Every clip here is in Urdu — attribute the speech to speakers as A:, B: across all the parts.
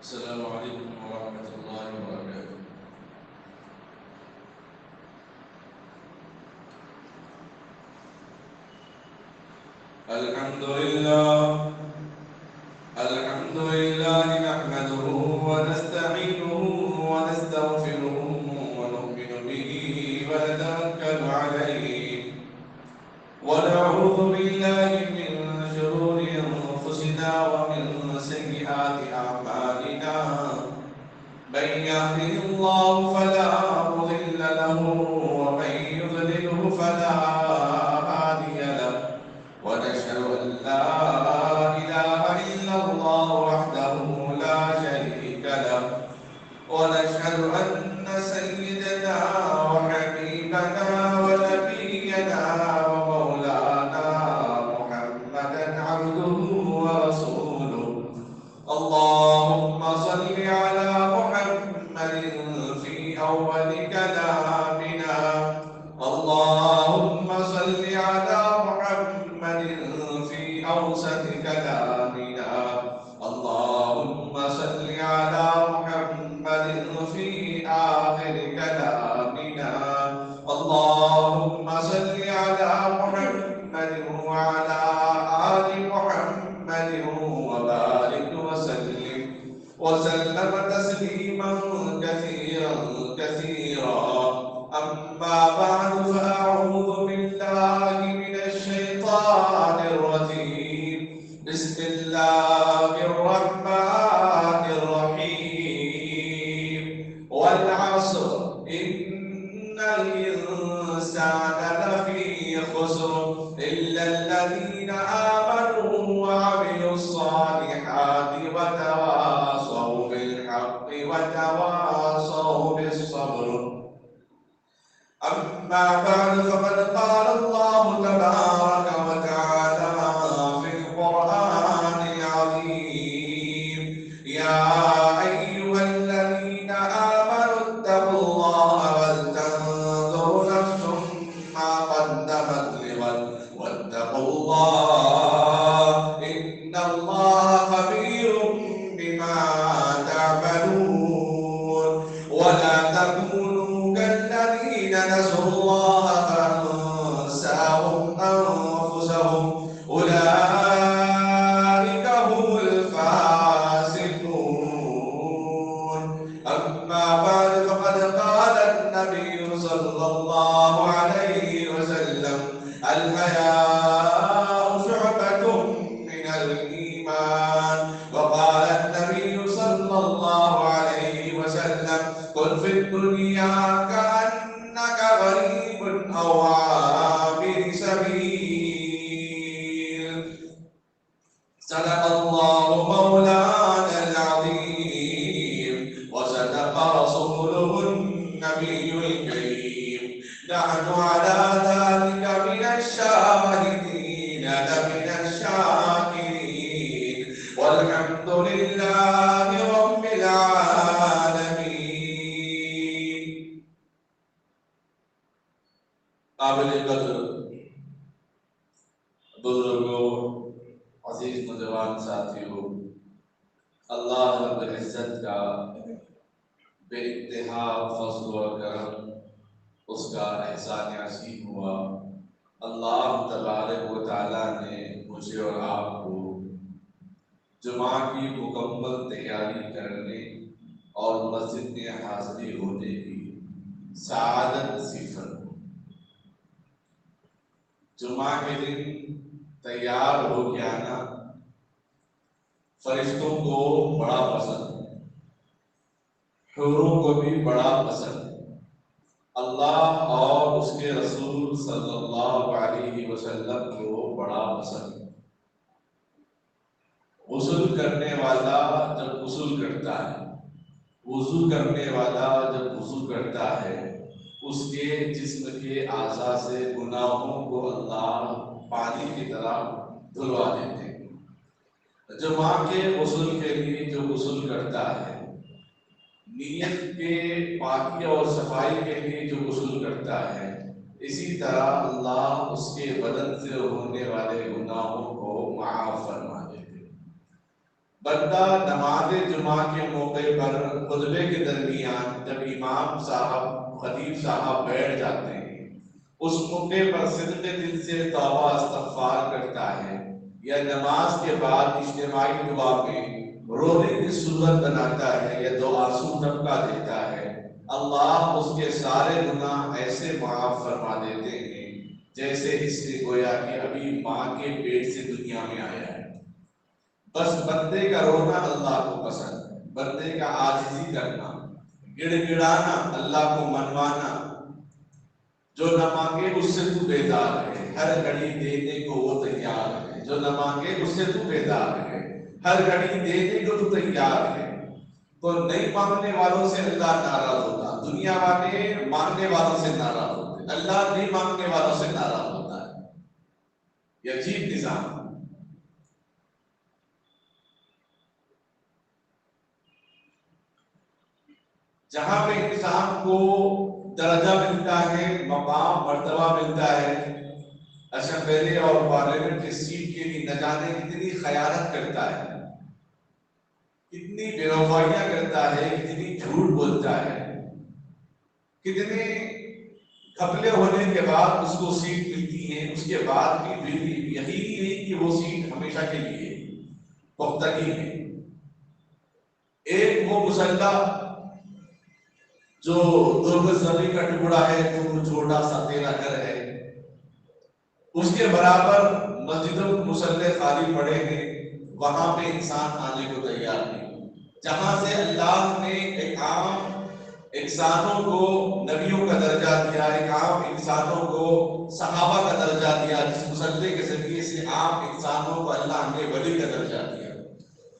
A: السلام عليكم ورحمة الله وبركاته. الحمد لله الحمد لله نحمده ونستعينه ونستغفره ونؤمن به ونتوكل عليه ونعوذ بالله من شرور أنفسنا ومن سيئات أعمالنا من يهده الله فلا مضل له ومن يضلله فلا هادي له ونشهد أن لا إله إلا الله وحده لا شريك له ونشهد أن سيدنا وحبيبنا ونبينا ومولانا محمدا عبده ورسوله. اللهم صل على محمد في أول كلامنا، اللهم صل على محمد في أوسط كلامنا، اللهم صل على محمد في آخر كلامنا، اللهم صل على محمد وعلى آل محمد وبارك وسلم تسليما كثيرا كثيرا. أما بعد فأعوذ بالله من الشيطان الرجيم. بسم الله الرحمن الرحيم. والعصر إن الإنسان لفي خسر إلا الذين آمنوا وعملوا الصالحات وتواصوا بالحق وتواصوا بالصبر. أما بعد فقد قال الله تبارك وتعالى في القرآن العظيم: يا أيها الذين آمنوا اتقوا الله ولتنظر نفس ما قدمت لغد واتقوا الله إن الله خبير بما تعملون. ولا تكونوا كالذين نسوا الله فأنساهم أنفسهم أولئك هم الفاسقون. أما بعد فقد قال النبي صلى الله عليه وسلم: الحياء شعبة من الإيمان. وقال النبي صلى الله عليه وسلم: كن في الدنيا كأنك غريب أو عابر سبيل. صدق الله مولانا العظيم وصدق رسوله النبي الكريم. نحن على ذلك من الشاهدين لمن الشاكرين والحمد لله رب العالمين. قابل قدر بزرگوں، عزیز نوجوان ساتھیوں، اللہ رب العزت کا بے انتہا فضل و کرم، اس کا احسان عظیم ہوا. اللہ تبارک و تعالیٰ نے مجھے اور آپ کو جمعہ کی مکمل تیاری کرنے اور مسجد میں حاضری ہونے کی سعادت نصیب فرمائے. جمعہ کے دن تیار ہو کے آنا فرشتوں کو بڑا پسند ہے، حوروں کو بھی بڑا پسند ہے. اللہ اور اس کے رسول صلی اللہ علیہ وسلم کو بڑا پسند ہے. غسل کرنے والا جب غسل کرتا ہے، وضو کرنے والا جب وضو کرتا ہے، اس کے جسم کے اعضاء سے گناہوں کو اللہ پانی کی طرح دھلوا دیتے ہیں. جمعہ کے غسل کے لیے جو غسل کرتا ہے، نیت کے پاکی اور صفائی کے لیے جو غسل کرتا ہے، اسی طرح اللہ اس کے بدن سے ہونے والے گناہوں کو معاف فرما دیتے. بندہ نماز جمعہ کے موقع پر خطبے کے درمیان جب امام صاحب خطیب صاحب بیٹھ جاتے ہیں اس موقع پر صدق دل سے توبہ استغفار کرتا ہے یا نماز کے بعد اجتماعی دعا میں رونے کی صورت بناتا ہے یا دو آنسو ٹپکا دیتا ہے، اللہ اس کے سارے گناہ ایسے معاف فرما دیتے ہیں جیسے اس نے گویا کہ ابھی ماں کے پیٹ سے دنیا میں آیا ہے۔ بس بندے کا رونا اللہ کو پسند ہے، بندے کا عاجزی کرنا، گڑ گڑانا، اللہ کو منوانا، جو نہ مانگے اس سے تو بیدار ہے، ہر گھڑی دینے کو وہ تیار ہے، جو نہ مانگے اس سے تو بیدار ہے، ہر گھڑی دینے کو تو تیار ہے۔ تو نہیں مانگنے والوں سے اللہ ناراض ہوتا، دنیا والے مانگنے والوں سے ناراض ہوتے، اللہ نہیں مانگنے والوں سے ناراض ہوتا ہے۔ یہ عجیب نظام۔ جہاں پہ انسان کو درجہ ملتا ہے، مقام مرتبہ ملتا ہے، اسمبلی اور پارلیمنٹ کی سیٹ کے لیے نہ جانے کتنی خیانت کرتا ہے، کتنی بے وفائیاں کرتا ہے، کتنی جھوٹ بولتا ہے، کتنے گھپلے ہونے کے بعد اس کو سیٹ ملتی ہے، اس کے بعد بھی یقینی نہیں کہ وہ سیٹ ہمیشہ کے لیے پختگی ہے۔ ایک وہ مسلح جو 2 گز زمین کا ٹکڑا ہے، جو چھوٹا سا تیرا گھر ہے، اس کے برابر مسجدوں مصلے خالی پڑے ہیں، وہاں پہ انسان آنے کو تیار نہیں۔ جہاں سے اللہ نے ایک عام انسانوں کو نبیوں کا درجہ دیا، ایک عام انسانوں کو صحابہ کا درجہ دیا، جس مصلے کے ذریعے سے عام انسانوں کو اللہ نے ولی کا درجہ دیا،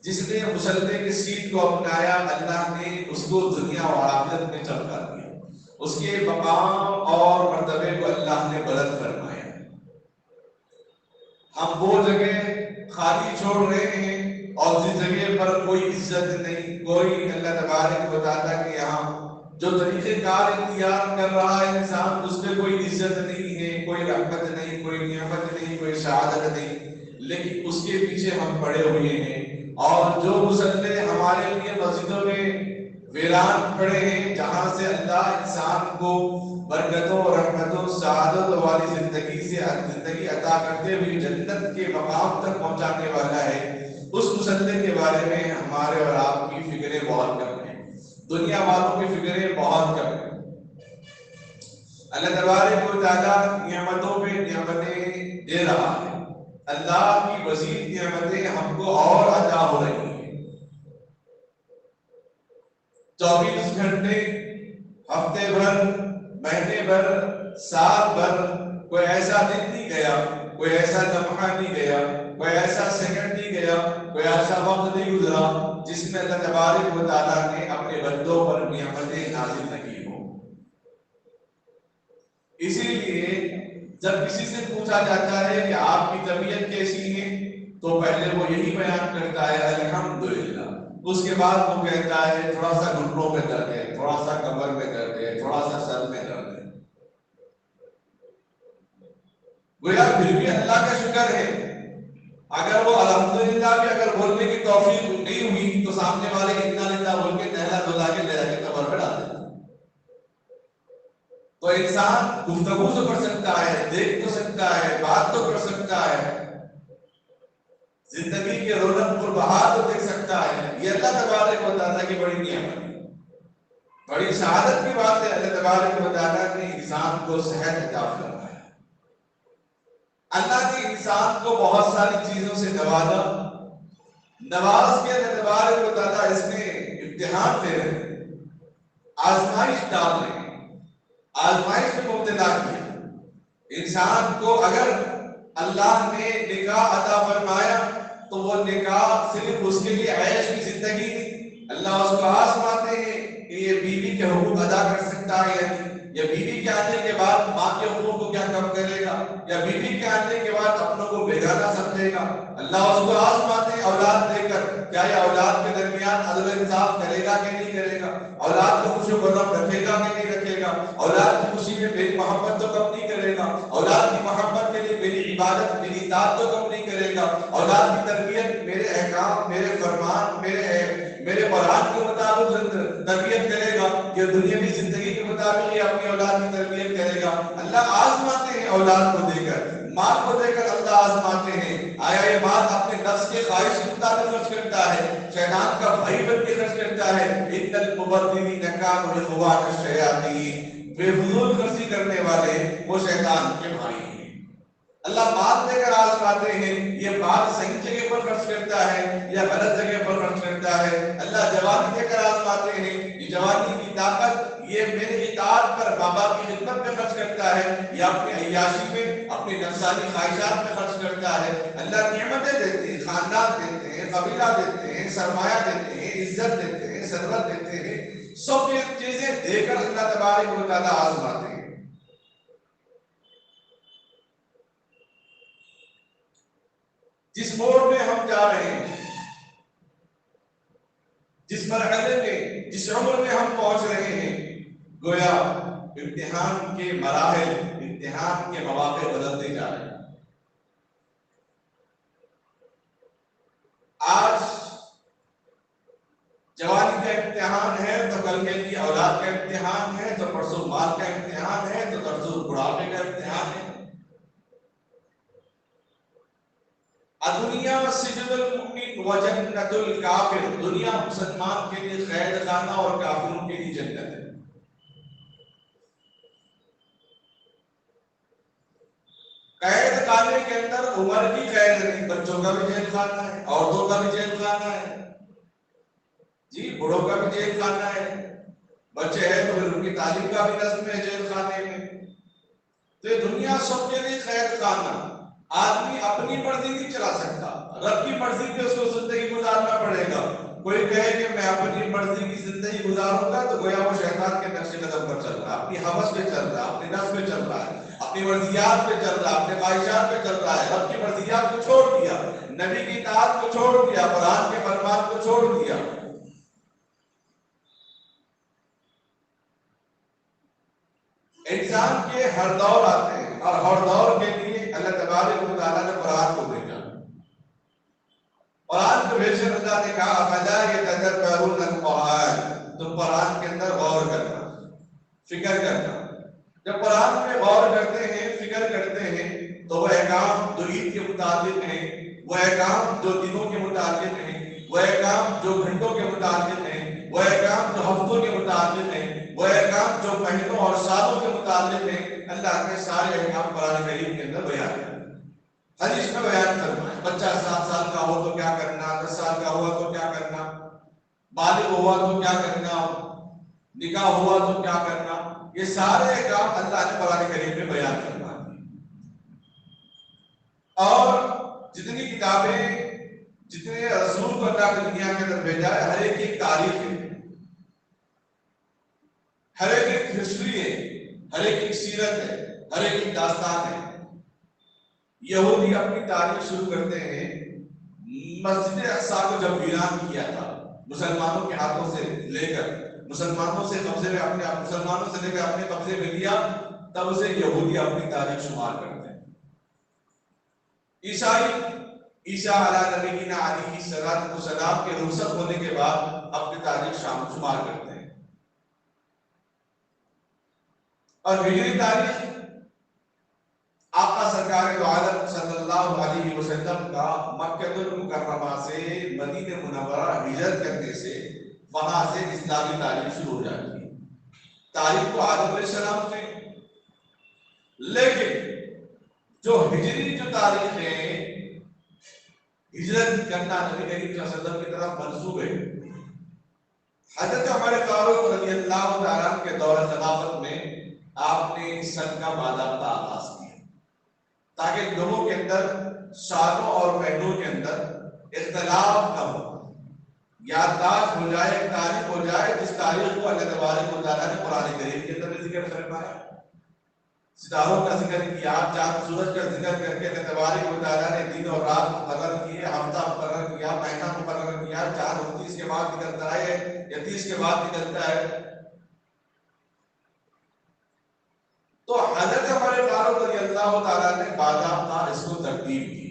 A: جس نے مصلے کی سیٹ کو اپنایا، اللہ نے اس کو دنیا و آخرت میں چمکا دیا، اس کے مقام اور مرتبے کو اللہ نے بلند فرمایا۔ ہم وہ جگہ خالی چھوڑ رہے ہیں اور جس جگہ پر کوئی عزت نہیں، کوئی اللہ تبارک بتاتا کہ یہاں جو طریقہ کار اختیار کر رہا ہے انسان، اس میں کوئی عزت نہیں ہے، کوئی رحمت نہیں، کوئی نعمت نہیں، کوئی سعادت نہیں، لیکن اس کے پیچھے ہم پڑے ہوئے ہیں۔ اور جو مسلے ہمارے لیے مسجدوں میں ویران پڑے ہیں، جہاں سے اللہ انسان کو برکتوں، رحمتوں، سعادت والی زندگی عطا کرتے ہوئے جنت کے مقام تک پہنچانے والا ہے، اس مسلے کے بارے میں ہمارے اور آپ کی فکریں بہت کم ہیں، دنیا والوں کی فکریں بہت کم ہیں۔ اللہ تبارک و تعالیٰ نعمتوں پہ نعمتیں دے رہا ہے، اللہ کی مزید نعمتیں ہم کو اور عطا ہو رہی ہیں۔ 24 گھنٹے، ہفتے بھر، مہینے بھر، سال بھر کوئی ایسا دن نہیں گیا، کوئی ایسا لمحہ نہیں گیا، کوئی ایسا سیکنڈ نہیں گیا، کوئی ایسا وقت نہیں گزرا جس میں اللہ تبارک و تعالیٰ نے اپنے بندوں پر نعمتیں نازل نہ کی ہوں۔ اسی لیے جب کسی سے پوچھا جاتا ہے کہ آپ کی طبیعت کیسی ہے تو پہلے وہ یہی بیان کرتا ہے الحمدللہ، اس کے بعد وہ کہتا ہے تھوڑا سا گھٹنوں میں درد ہے، تھوڑا سا کمر میں درد ہے، تھوڑا سا سر میں درد ہے۔ گویا پھر بھی اللہ کا شکر ہے، اگر وہ الحمدللہ بھی اگر بولنے کی توفیق نہیں ہوئی تو سامنے والے اتنا للہ بول کے نہلا دھلا کے لے جا کے قبر پہ ڈال دیتا۔ تو انسان گفتگو تو کر سکتا ہے، دیکھ تو سکتا ہے، بات تو کر سکتا ہے، زندگی کے رونق اور بہار تو دیکھ سکتا ہے۔ یہ اللہ تبارک و تعالیٰ کی بڑی نعمت ہے، بڑی سعادت کی بات ہے۔ اللہ تبارک و تعالیٰ نے انسان کو صحت عطا فرمایا، اللہ نے انسان کو بہت ساری چیزوں سے نوازا، نواز کے اللہ تبارک و تعالیٰ اس میں امتحان دے رہے ہیں، آزمائش ڈال رہے ہیں، آزمائش میں مبتلا کیا انسان کو۔ اگر اللہ نے نکاح عطا فرمایا تو وہ نکاح صرف اس کے لیے عیش کی زندگی نہیں، اللہ اس کو آزماتے ہیں کہ یہ بیوی کے حقوق ادا کر سکتا ہے یا نہیں، یا بیوی کے آنے کے بعد ماں کے حقوق کو کیا کم کرے گا، یا بیوی کے آنے کے بعد اپنوں کو بیگانہ سمجھے گا۔ اللہ اس کو آزماتے ہیں اولاد دے کر، کیا یہ اولاد کے درمیان عدل و انصاف کرے گا کہ نہیں کرے گا۔ اولاد کو خوش و خرم رکھے گا کہ نہیں رکھے گا؟ اولاد کی خوشی میں میری محبت تو کم نہیں کرے گا، اولاد کی محبت کے لیے میری عبادت میری اطاعت تو کم نہیں کرے گا، اولاد کی تربیت میرے احکام میرے فرمان میرے قرآن کے مطابق تربیت کرے گا، یہ دنیاوی زندگی کے مطابق یہ اپنی اولاد کی تربیت کرے گا۔ اللہ آزماتے ہیں اولاد کو دے کر، مال کو دے کر اللہ آزماتے ہیں، آیا یہ مال اپنے نفس کے خواہش کے مطابق خرچ کرتا ہے، شیطان کا بھائی بن کے خرچ کرتا ہے، ان المبذرین کانوا اخوان الشیاطین، بے فضول خرچی کرنے والے وہ شیطان کے بھائی ہیں۔ اللہ مال دے کر آزماتے ہیں، یہ مال صحیح جگہ پر خرچ کرتا ہے یا غلط جگہ پر خرچ کرتا ہے۔ اللہ جوانی دے کر آزماتے ہیں، یہ جوانی کی طاقت یہ میرے اطاعت پر بابا کی خدمت میں خرچ کرتا ہے یا اپنی عیاشی میں اپنی نفسانی خواہشات میں خرچ کرتا ہے۔ اللہ نعمتیں دیتے ہیں، خاندان دیتے ہیں، قبیلہ دیتے ہیں، سرمایہ دیتے ہیں، عزت دیتے ہیں، ثروت دیتے ہیں، سب یہ چیزیں دے کر اللہ تبارک و تعالیٰ آزماتے ہیں۔ جس موڑ میں ہم جا رہے ہیں، جس مرحلے میں جس عمر میں ہم پہنچ رہے ہیں، گویا امتحان کے مراحل امتحان کے مواقع بدلتے جا رہے ہیں۔ آج جوانی کا امتحان ہے تو کل کے لیے اولاد کا امتحان ہے، تو پرسوں مال کا امتحان ہے، تو پرسوں بڑھاپے کا امتحان ہے۔ دنیا سجن المؤمن و جنت الکافر، دنیا مسلمان کے لیے قید خانہ اور کافروں کے لیے جنت ہے۔ قید خانے کے اندر عمر کی قید نہیں، بچوں کا بھی جیل خانہ ہے، عورتوں کا بھی جیل خانہ ہے، جی بڑوں کا بھی جیل خانہ ہے، بچے ہیں تو پھر ان کی تعلیم کا بھی نظم ہے جیل خانے میں۔ تو یہ دنیا سب کے لیے قید خانہ۔ آدمی اپنی مرضی نہیں چلا سکتا، رب کی مرضی پہ اس کو زندگی گزارنا پڑے گا۔ کوئی کہے کہ میں اپنی مرضی کی زندگی گزاروں گا تو گویا وہ شیطان کے نقش قدم پر چل رہا ہے، اپنی ہوس پہ چل رہا ہے، اپنی نفس پہ چل رہا ہے، اپنی مرضیات پہ چل رہا ہے، اپنے خواہشات پہ چل رہا ہے۔ رب کی مرضیات کو چھوڑ دیا، نبی کی اطاعت کو چھوڑ دیا، قرآن کے فرمان کو چھوڑ دیا۔ انسان کے ہر دور آتے ہیں اور ہر دور کے لیے اللہ تبارک و تعالیٰ نے قرآن کو بھیجا۔ قرآن کو بھیج کر اللہ نے کہا افلا یتدبرون القرآن، تم قرآن کے اندر غور کرنا، فکر کرنا۔ جب قرآن میں غور کرتے ہیں، فکر کرتے ہیں تو وہ احکام جو عید کے متعلق ہیں، وہ احکام جو دنوں کے متعلق ہیں، وہ احکام جو گھنٹوں کے متعلق ہیں، وہ احکام جو ہفتوں کے متعلق ہیں، وہ احکام جو مہینوں اور سالوں کے متعلق ہیں، اللہ نے سارے احکام قرآن کریم کے اندر بیان کر حدیث میں بیان کرنا ہے۔ بچہ 7 سال کا ہو تو کیا کرنا، 10 سال کا ہوا تو کیا کرنا، بالغ ہوا تو کیا کرنا، نکاح ہوا تو کیا کرنا، یہ سارے احکام اللہ نے قرآن کریم میں بیان کرنا ہے۔ اور جتنی کتابیں جتنے رسول کو اللہ نے دنیا کے اندر بھیجا ہے، ہر ایک کی تاریخ ہے، ہر ایک ہسٹری ہے، ہر ایک سیرت ہے، ہر ایک داستان ہے۔ یہودی اپنی تاریخ شروع کرتے ہیں مسجد اقصی کو جب ویران کیا تھا، مسلمانوں کے ہاتھوں سے لے کر مسلمانوں سے قبضے میں مسلمانوں سے لے کر اپنے قبضے میں لیا، تب سے یہودی اپنی تاریخ شمار کرتے ہیں۔ عیسیٰ علیہ نبینا علیہ السلام کے رخصت ہونے کے بعد اپنی تاریخ شمار کرتے ہیں۔ اور ہجری تاریخ آقا سرکار دو عالم صلی اللہ علیہ وسلم کا مکہ المکرمہ سے مدینہ منورہ ہجرت کرنے سے وہاں سے اسلامی تاریخ شروع ہو جاتی ہے۔ تاریخ تو آدم علیہ السلام سے، لیکن جو ہجری جو تاریخ ہے، ہجرت کرنا نبی کریم صلی اللہ علیہ وسلم کی طرف منسوب ہے۔ حضرت عمر فاروق رضی اللہ تعالیٰ کے دور خلافت میں آپ نے اس سن کا باضابطہ آغاز کیا تاکہ لوگوں کے اندر سالوں اور مہینوں کے اندر اختلاف نہ ہو، یادداشت ہو جائے، ایک تاریخ ہو جائے جس تاریخ کو اللہ تبارک و تعالیٰ نے قرآن کریم کے اندر ذکر فرمایا۔ ستاروں کا ذکر کیا، چاند سورج کا ذکر کر کے اللہ تبارک و تعالیٰ نے دن اور رات مقرر کیے، ہفتہ مقرر کیا، مہینہ مقرر کیا، 4 29 کے بعد نکلتا ہے یا 30 کے بعد نکلتا ہے. تو حضرت عمر فاروق رضی اللہ تعالیٰ نے باضابطہ اس کو ترتیب کی.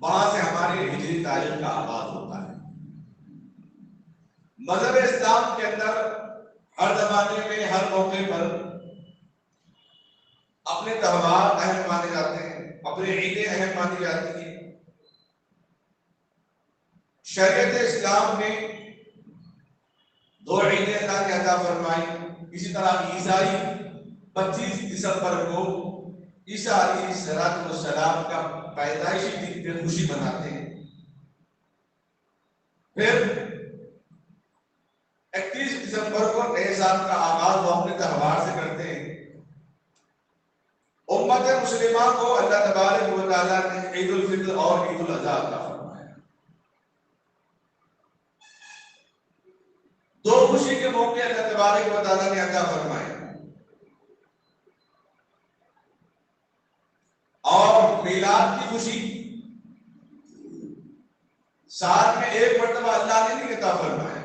A: وہاں سے ہماری ہجری تاریخ کا آغاز ہوتا ہے. مذہب اسلام کے اندر ہر زمانے میں ہر موقع پر اپنے تہوار اہم مانے جاتے ہیں، اپنے عیدیں اہم مانی جاتی ہیں. شریعت اسلام نے 2 عیدیں اللہ نے عطا فرمائی. اسی طرح عیسائی 25 دسمبر کو عیسیٰ علیہ السلام کا پیدائشی دن پہ خوشی مناتے ہیں. پھر 31 دسمبر کو نئے سال کا آغاز وہ اپنے تہوار سے کرتے ہیں. امت مسلمہ کو اللہ تبارک و تعالیٰ نے عید الفطر اور عید الاضحیٰ عطا فرمایا. 2 خوشی کے موقع اللہ تبارک و تعالیٰ نے عطا فرمائے. اور میلاد کی خوشی سال میں 1 مرتبہ اللہ نے نہیں عطا فرمایا.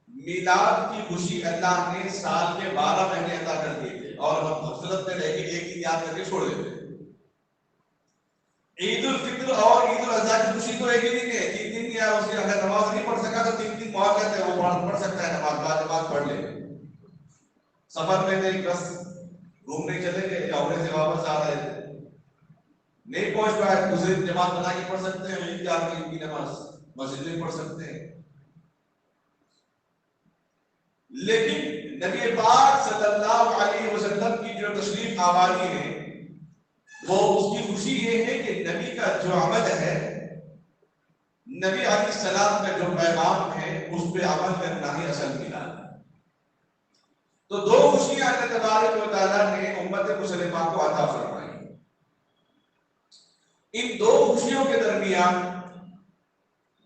A: میلاد کی خوشی اللہ نے سال کے 12 مہینے عطا کر دیے تھے اور ہم غفلت میں رہ کے ایک ہی یاد کر کے چھوڑ دیتے. عید الفطر اور عید الاضحیٰ کی خوشی تو ایک ہی دن ہے. 3 دن یا اس کی اگر نماز نہیں پڑھ سکا تو 3 دن موقع ہے وہ پڑھ سکتا ہے نماز بعد نماز پڑھ لے. سفر میں نہیں بس گھومنے چلے گئے یا عمرے سے واپس آ رہے تھے نہیں پہنچ پائے دوسری جماعت بنا کے پڑھ سکتے ہیں. عید کی نماز مسجد میں پڑھ سکتے ہیں. لیکن نبی پاک صلی اللہ علیہ وسلم کی جو تشریف آوری ہے وہ اس کی خوشی یہ ہے کہ نبی کا جو عمل ہے، نبی علیہ السلام کا جو پیغام ہے اس پہ عمل کرنا ہی اصل میلاد ہے. تو 2 خوشیاں اللہ تبارک و تعالیٰ نے امت مسلمہ کو عطا فرمائی. ان 2 خوشیوں کے درمیان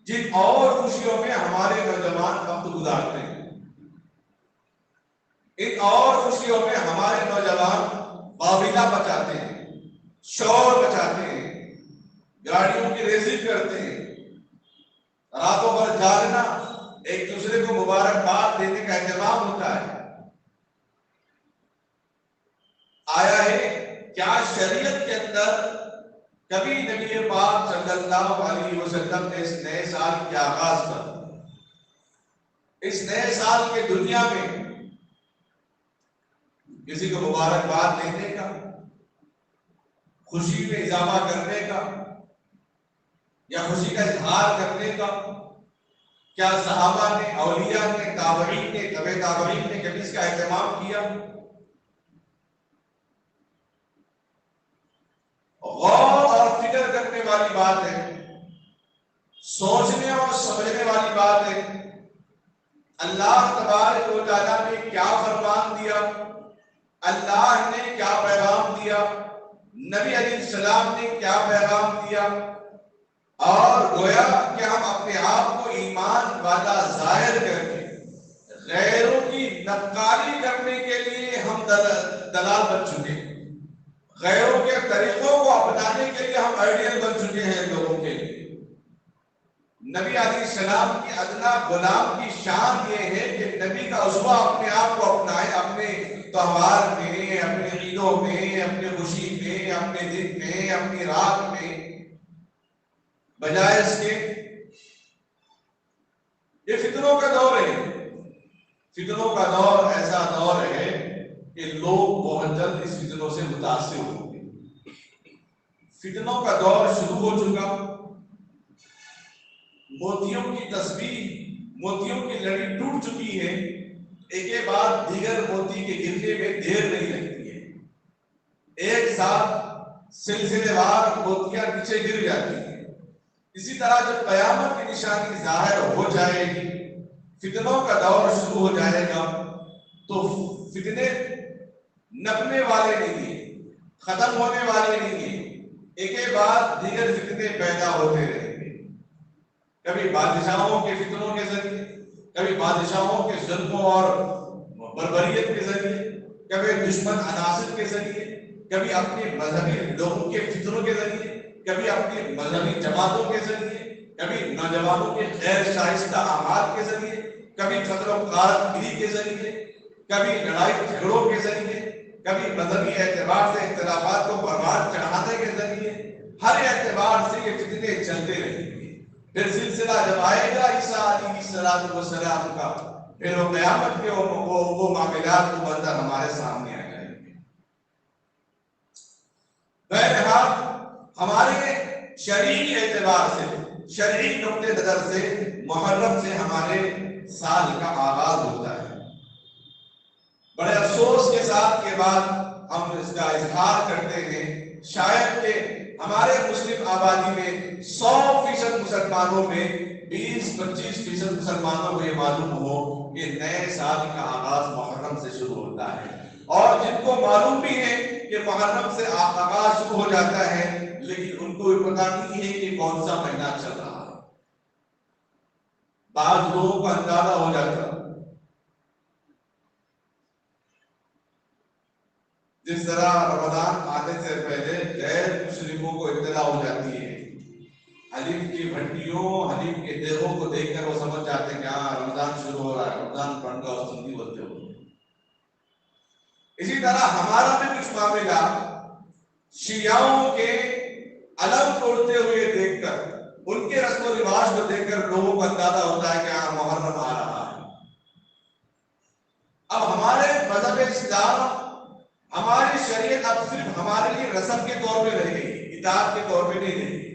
A: جن اور خوشیوں میں ہمارے نوجوان وقت گزارتے ہیں، ان اور خوشیوں میں ہمارے نوجوان باویلا بچاتے ہیں، شور بچاتے ہیں، گاڑیوں کی ریسنگ کرتے ہیں، راتوں بھر جاگنا، ایک دوسرے کو مبارکباد دینے کا اہتمام ہوتا ہے. آیا ہے کیا شریعت کے اندر کبھی نبی پاک صلی اللہ علیہ وسلم نے اس نئے سال کے آغاز پر، اس نئے سال کے دنیا میں کسی کو مبارکباد دینے کا، خوشی میں اضافہ کرنے کا یا خوشی کا اظہار کرنے کا کیا صحابہ نے، اولیاء نے، تابعین نے، تبع تابعین نے کبھی اس کا اہتمام کیا؟ غور اور فکر کرنے والی بات ہے، سوچنے اور سمجھنے والی بات ہے. اللہ تبارک و تعالیٰ نے کیا فرمان دیا، اللہ نے کیا پیغام دیا، نبی علیہ السلام نے کیا پیغام دیا، اور گویا کہ ہم اپنے آپ کو ایمان والا ظاہر کر کے غیروں کی نقالی کرنے کے لیے ہم دلال بن چکے ہیں. غیروں کے طریقوں کو اپنانے کے لیے ہم آئیڈیل بن چکے ہیں لوگوں کے لیے. نبی علیہ السلام کی ادنا غلام کی شان یہ ہے کہ نبی کا اسوہ اپنے آپ کو اپنائے، اپنے تہوار میں، اپنے عیدوں میں، اپنے خوشی میں، اپنے دن میں، اپنی رات میں، بجائے اس کے یہ فتنوں کا دور ہے. فتنوں کا دور ایسا دور ہے کہ لوگ بہت جلد اس فتنوں سے متاثر ہوں گے. فتنوں کا دور شروع ہو چکا. موتیوں کی تسبیح، موتیوں کی لڑی ٹوٹ چکی ہے. ایک کے بعد دیگر موتی کے گرنے میں دیر نہیں لگتی ہے. ایک ساتھ سلسلے وار موتیاں نیچے گر جاتی ہیں. اسی طرح جب قیامت کی نشانی ظاہر ہو جائے گی، فتنوں کا دور شروع ہو جائے گا، تو فتنے نپنے والے نہیں ہیں، ختم ہونے والے نہیں ہیں. ایک کے بعد دیگر فتنے پیدا ہوتے رہیں گے. کبھی بادشاہوں کے فتنوں کے ذریعے، کبھی بادشاہوں کے ظلموں اور بربریت کے ذریعے، کبھی دشمن عناصر کے ذریعے، کبھی اپنے مذہبی لوگوں کے فتنوں کے ذریعے، کبھی اپنی مذہبی جماعتوں کے ذریعے،
B: کبھی نوجوانوں کے غیر شائستہ اعمال کے ذریعے، کبھی قتل و غارت گری کے ذریعے، کبھی لڑائی جھگڑوں کے ذریعے، کبھی مذہبی اعتبار سے اختلافات کو برباد چڑھانے کے ذریعے، ہر اعتبار سے یہ فتنے چلتے رہیں گے۔ پھر سلسلہ جب آئے گا عیسیٰ علیہ السلام کا، پھر وہ قیامت کے وہ معاملات کو بندہ ہمارے سامنے آ جائیں گے۔ بہرحال ہمارے شرعی اعتبار سے، شرعی نقطہ نظر سے محرم سے ہمارے سال کا آغاز ہوتا ہے۔ بڑے افسوس کے ساتھ کے بعد ہم اس کا اظہار کرتے ہیں، شاید کہ ہمارے مسلم آبادی میں 100% مسلمانوں میں 20-25% مسلمانوں کو یہ معلوم ہو کہ نئے سال کا آغاز محرم سے شروع ہوتا ہے، اور جن کو معلوم بھی ہے کہ محرم سے آغاز شروع ہو جاتا ہے لیکن ان کو پتہ نہیں ہے کہ کون سا مہینہ چل رہا ہے۔ بعض لوگوں کا اندازہ ہو جاتا ہے، جس طرح رمضان آنے سے پہلے غیر مسلموں کو اطلاع ہو جاتی ہے، حلیم کی بھٹیوں، حلیم کے دیگوں کو دیکھ کر وہ سمجھ جاتے ہیں کہ ہاں رمضان شروع ہو رہا ہے، رمضان پڑھ کا سنتی بولتے ہو۔ اسی طرح ہمارا بھی کچھ معاملہ شیعوں کے علم توڑتے ہوئے دیکھ کر، ان کے رسم و رواج کو دیکھ کر لوگوں کو اندازہ ہوتا ہے کہ ہاں محرم آ رہا ہے۔ اب ہمارے مذہب اسلام، ہماری شریعت اب صرف ہمارے لیے رسم کے طور پہ رہ گئی، اطاعت کے طور پہ نہیں رہ گئی۔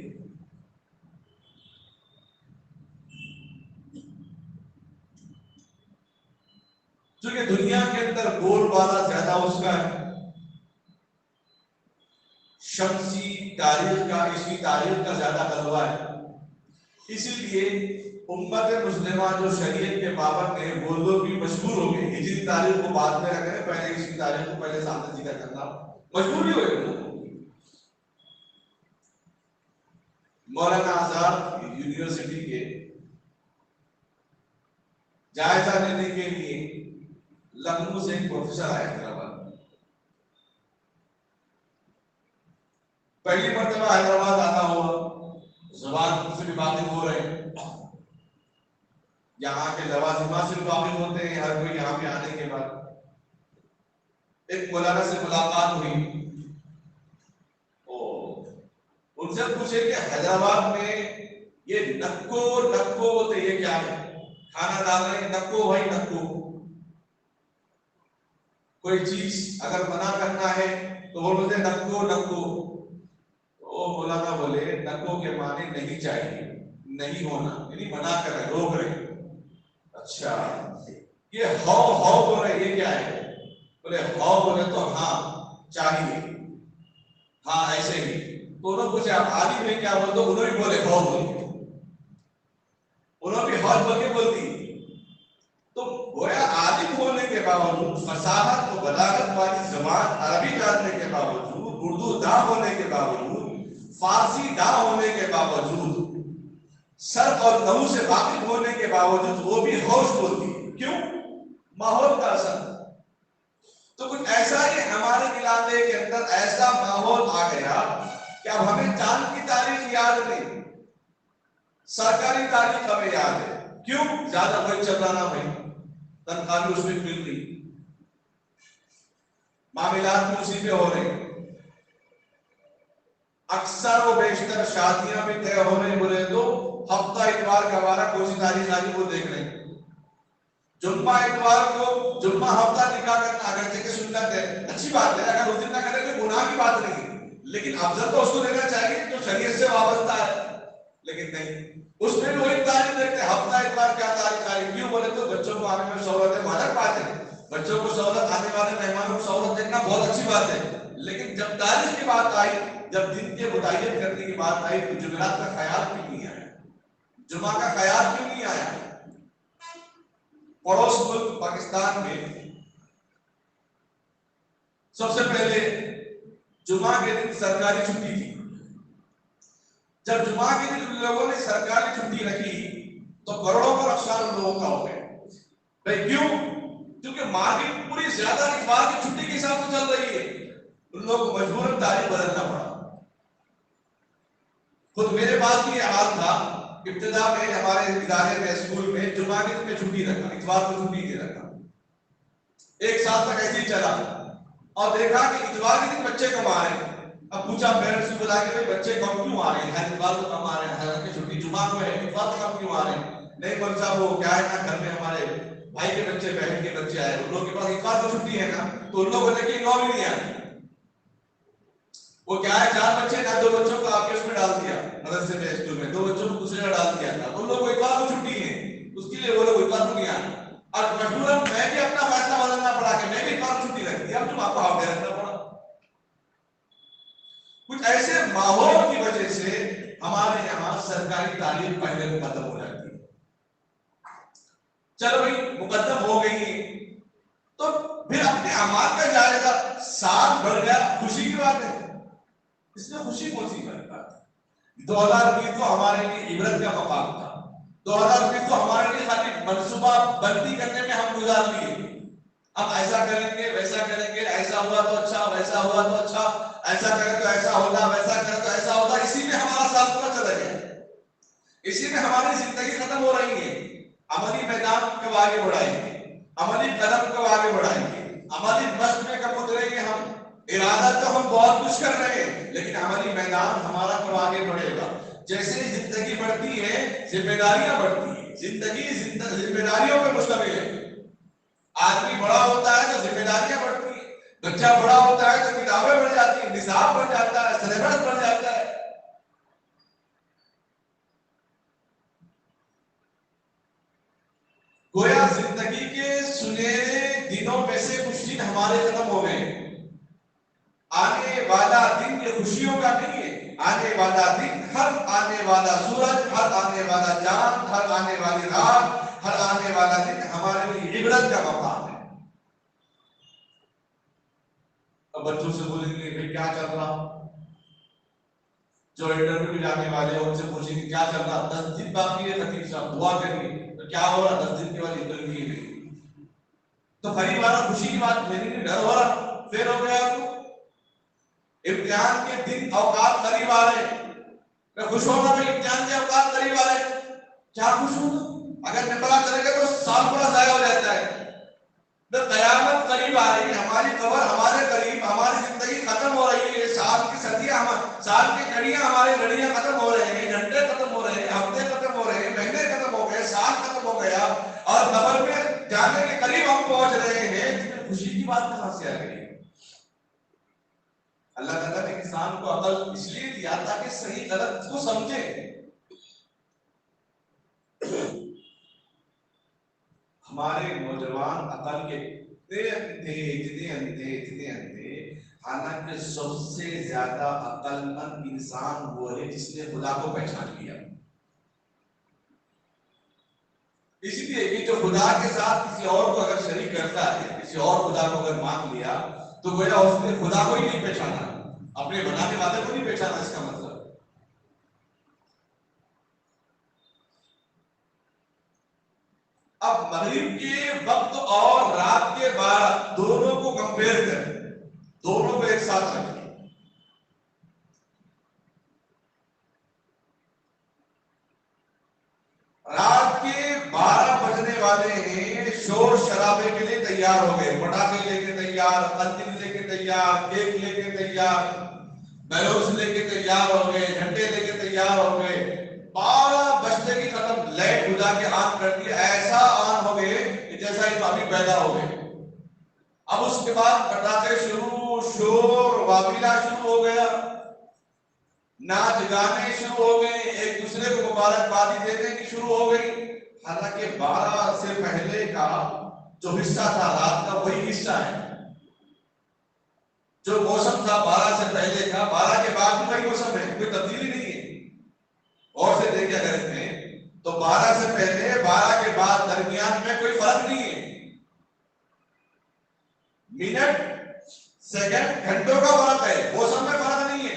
B: چونکہ دنیا کے اندر بول بالا زیادہ اس کا ہے، شمسی تاریخ کا، عیسوی تاریخ کا زیادہ غلبہ ہے، اسی لیے امت مسلمہ جو شریعت کے پابند ہیں وہ لوگ بھی مجبور ہو گئے ہجری تاریخ کو بعد میں رکھیں، پہلے عیسوی تاریخ کو پہلے سامنے ذکر کرنا مجبور ہی ہو گئے۔ مولانا آزاد یونیورسٹی کے جائزہ لینے کے لیے لکھنؤ سے ایک پروفیسر آئے حیدرآباد۔ پہلی مرتبہ حیدرآباد آنا ہوا، زبان سے بھی واقف ہو رہے ہیں، یہاں کے لوازمات سے بھی واقف ہوتے ہیں ہر کوئی یہاں پہ آنے کے بعد۔ ایک مولانا سے ملاقات ہوئی، ان سے پوچھے کہ حیدرآباد میں یہ نکو ہوتے یہ کیا ہے؟ کھانا ڈال رہے ہیں نکو، بھائی نکو، کوئی چیز اگر منع کرنا ہے تو وہ بولتے نکو نکو۔ تو مولانا بولے نکو کے معنی نہیں چاہیے، نہیں ہونا، یعنی منع کر رہے، روک رہے۔ اچھا یہ ہو بول رہے یہ کیا ہے؟ بولے ہو بولے تو ہاں چاہیے، ہاں ایسے ہی۔ تو انہوں نے پوچھا آپ عالم میں کیا بولتے؟ انہوں بھی بولے ہو بولے، انہوں بھی ہو بول کے بولتی۔ تو گویا عالم ہونے کے باوجود، فصاحت و بلاغت والی زبان عربی جاننے کے باوجود، اردو داں ہونے کے باوجود، فارسی داں ہونے کے باوجود، صرف اور نحو سے واقف ہونے کے باوجود وہ بھی ہوش بولتی۔ کیوں؟ ماحول کا اثر۔ تو کچھ ایسا ہی ہمارے علاقے کے اندر ایسا ماحول آ گیا کہ اب ہمیں چاند کی تاریخ یاد نہیں، سرکاری تاریخ ہمیں یاد ہے۔ کیوں؟ زیادہ وہی چل رہا نا بھائی، تنخواہ بھی اس میں مل رہی، معاملات بھی اسی پہ ہو رہے، اکثر و بیشتر شادیاں بھی طے ہو رہے، بولے تو ہفتہ اتوار کا ہمارا کون سی تاریخ آ رہی وہ دیکھ رہے ہیں۔ جمعہ اتوار کو جمعہ ہفتہ نکاح کرنا اگرچہ کہ سنت ہے، اچھی بات ہے، اگر اس دن نہ کرے تو گناہ کی بات نہیں، لیکن افضل تو اس کو دینا چاہیے جو شریعت سے وابستہ ہے، لیکن نہیں، اس میں بھی وہی تاریخ دیکھتے ہیں، ہفتہ اتوار کیا تاریخ آ رہی۔ کیوں؟ بولے تو بچوں کو آنے میں سہولت ہے، مالک بات ہے، بچوں کو سہولت، آنے والے مہمانوں کو سہولت دینا بہت اچھی بات ہے، لیکن جب تاریخ کی بات آئی، جب دن کے متعین کرنے کی بات آئی تو جمعرات کا خیال کیوں نہیں آیا؟ جمعہ کا خیال کیوں نہیں آیا؟ پڑوس ملک پاکستان میں سب سے پہلے جمعہ کے دن سرکاری چھٹی تھی۔ جب جمعہ کے دن لوگوں نے سرکاری چھٹی رکھی تو کروڑوں کا نقصان لوگوں کا ہو گیا۔ بھائی کیوں؟ کیونکہ مارکیٹ پوری زیادہ اتوار کی چھٹی کے حساب سے چل رہی ہے، ان لوگوں کو مجبوراً تاریخ بدلنا پڑا۔ خود میرے پاس بھی یہ حال تھا ابتدا میں ہمارے ادارے میں اسکول میں جمعہ کے دن میں چھٹی رکھا، اتوار کو چھٹی نہیں رکھا، ایک سال تک ایسے ہی چلا اور دیکھا کہ اتوار کے دن بچے کم آ رہے ہیں۔ اب پوچھا پیرنٹس کو بلا کے بھائی بچے کم کیوں آ رہے ہیں، اتوار کو کم آ رہے ہیں، حالانکہ چھٹی جمعہ کو ہے، اتوار کو کم کیوں آ رہے ہیں؟ نہیں مول صاحب وہ کیا ہے نا، گھر میں ہمارے بھائی کے بچے بہن کے بچے آئے، ان لوگوں کے پاس اتوار کو چھٹی ہے نا، تو ان لوگوں نے کہ نو بھی نہیں آئی۔ وہ کیا ہے 4 بچے نا، 2 بچوں کو آپ کے اس میں ڈال دیا مدرسے میں اسکول میں، 2 بچوں کو دوسرے میں ڈال دیا تھا، ان لوگوں کو اتوار کو چھٹی ہے، اس کے لیے وہ لوگ اتوار کو نہیں آئے۔ اور مجبوراً میں بھی اپنا فیصلہ بدلنا پڑا کہ میں بھی اتوار کو چھٹی رکھ دی، اب تم آپ کو ہاف ڈے رکھنا پڑا۔ کچھ ایسے ماحول کی وجہ سے ہمارے یہاں سرکاری تعلیم پہلے مقدم ہو جاتی ہے۔ چلو بھائی مقدم ہو گئی ہے تو پھر اپنے اعمال کا جائزہ، سال بڑھ گیا، خوشی کی بات ہے، اس میں خوشی کون سی بات ہے؟ 2020 تو ہمارے لیے عبرت کا مقام تھا، 2020 تو ہمارے لیے خالی منصوبہ بندی کرنے میں ہم گزار لیے، ہم ایسا کریں گے ویسا کریں گے، ایسا ہوا تو اچھا، ویسا ہوا تو اچھا، ایسا کریں تو ایسا ہوگا، ویسا کریں تو ایسا ہوگا، اسی میں ہمارا سال پورا چلا گیا، اسی میں ہماری زندگی ختم ہو رہی ہے۔ عملی میدان کب آگے بڑھائیں گے، عملی قدم کب آگے بڑھائیں گے، عملی مشق میں کب اتریں گے ہم؟ ارادہ تو ہم بہت کچھ کر رہے ہیں لیکن عملی میدان ہمارا کب آگے بڑھے گا؟ جیسے زندگی بڑھتی ہے ذمہ داریاں بڑھتی ہیں، زندگی ذمہ داریوں پہ مشتمل ہے۔ آدمی بڑا ہوتا ہے تو ذمہ داریاں بڑھتی ہیں، بچہ بڑا ہوتا ہے تو کتابیں بڑھ جاتی ہیں، نصاب بڑھ جاتا ہے، سلیبس بڑھ جاتا ہے۔ گویا زندگی کے سنہرے دنوں میں سے کچھ دن ہمارے ختم ہو گئے، آنے والا دن یہ خوشیوں کا نہیں ہے، آنے والا دن، ہر آنے والا سورج، ہر آنے والا چاند، ہر آنے والی رات، ہر آنے والا دن ہمارے لیے عبرت کا مقام ہے۔ اب بچوں سے بولیں گے بھائی کیا چل رہا، جو انٹرویو جانے والے ہیں ان سے پوچھیں گے کیا چل رہا، 10 دن باقی ہے خطیب صاحب دعا کریے، تو کیا ہو رہا، 10 دن کے بعد انٹرویو ہے، تو قریب آ رہا، خوشی کی بات میری نہیں، ڈر ہو رہا، پھر ہو گیا تو امتحان کے دن اوقات قریب آ رہے ہیں، میں خوش ہوگا بھائی امتحان کے اوقات قریب آ رہے ہیں، کیا خوش ہوگا؟ اگر نمبر چلے گا تو سال پورا ضائع ہو جاتا ہے۔ تو قیامت قریب آ رہی ہے، ہماری قبر ہمارے قریب، ہماری زندگی ختم ہو رہی ہے، سال کی صدیاں، سال کی گھڑیاں، ہماری گھڑیاں ختم ہو رہے ہیں، گھنٹے ختم ہو رہے ہیں، ہفتے ختم ہو رہے ہیں، مہینے ختم ہو گئے، سال ختم ہو گیا اور قبر میں جانے کے قریب ہم پہنچ رہے ہیں، خوشی کی بات کہاں سے آ گئی؟ اللہ تعالیٰ نے انسان کو عقل اس لیے دیا تاکہ صحیح غلط کو سمجھے۔ ہمارے نوجوان عقل کے اتنے اندھے، حالانکہ سب سے زیادہ عقل مند انسان وہ ہے جس نے خدا کو پہچان لیا۔ اس لیے کہ جو خدا کے ساتھ کسی اور کو اگر شریک کرتا ہے، کسی اور خدا کو اگر مان لیا تو گویا اس نے خدا کو ہی نہیں پہچانا، اپنے بنانے والے کو نہیں پہچانا، اس کا مطلب۔ اب مغرب کے وقت اور رات کے 12 دونوں کو کمپیئر کریں، دونوں کو ایک ساتھ رکھیں۔ رات کے 12 بجنے والے ہیں، شور شرابے کے لیے تیار ہو گئے، پٹاخے لے کے تیار، قندیل لے کے تیار، کیک لے کے تیار، بیلوس لے کے تیار ہو گئے، جھنڈے لے کے تیار ہو گئے۔ 12 بجتے کی ختم، لائٹ بجھا کے آن کر دی، ایسا آن ہو گئے کہ جیسا ہی ابھی پیدا ہو گئے۔ اب اس کے بعد پٹاخے شروع، شور واویلا شروع ہو گیا، ناچ گانے شروع ہو گئے، ایک دوسرے کو مبارکبادی دینے کی شروع ہو گئی۔ حالانکہ 12 سے پہلے کا جو حصہ تھا رات کا وہی حصہ ہے، جو موسم تھا 12 سے پہلے کا 12 کے بعد بھی وہی موسم ہے، کوئی تبدیلی نہیں ہے۔ اور سے دیکھیں اگر اس میں تو 12 سے پہلے 12 کے بعد درمیان میں کوئی فرق نہیں ہے، منٹ سیکنڈ گھنٹوں کا فرق ہے، موسم میں فرق نہیں ہے،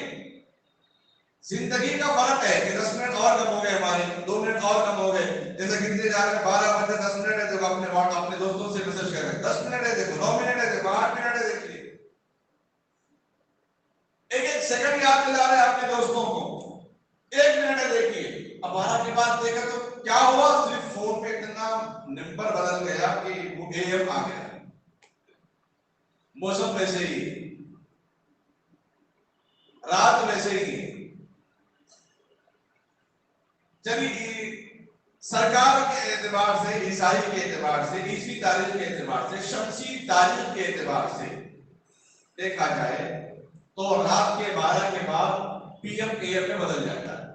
B: زندگی کا فرق ہے کہ 10 منٹ اور کم ہو گئے، ہمارے 2 منٹ اور کم ہو گئے، جیسے گنتے جا رہے ہیں 12 بجے 10 منٹ ہے، جب اپنے دوستوں سے میسج کر رہے ہیں 10 منٹ ہے، دیکھو 9 منٹ ہے، دیکھو 8 منٹ ہے، دیکھیے ایک ایک سیکنڈ یاد دلا رہے ہیں اپنے دوستوں کو، 1 منٹ ہے دیکھیے، اب 12 کے بعد دیکھا تو کیا ہوا، صرف فون پہ اتنا نمبر بدل گیا کہ وہ AM آ گیا. موسم ویسے ہی، رات ویسے ہی. چلیے سرکار کے اعتبار سے، عیسائی کے اعتبار سے، عیسوی تاریخ کے اعتبار سے، شمسی تاریخ کے اعتبار سے دیکھا جائے تو رات کے 12 کے بعد PM AM میں بدل جاتا ہے.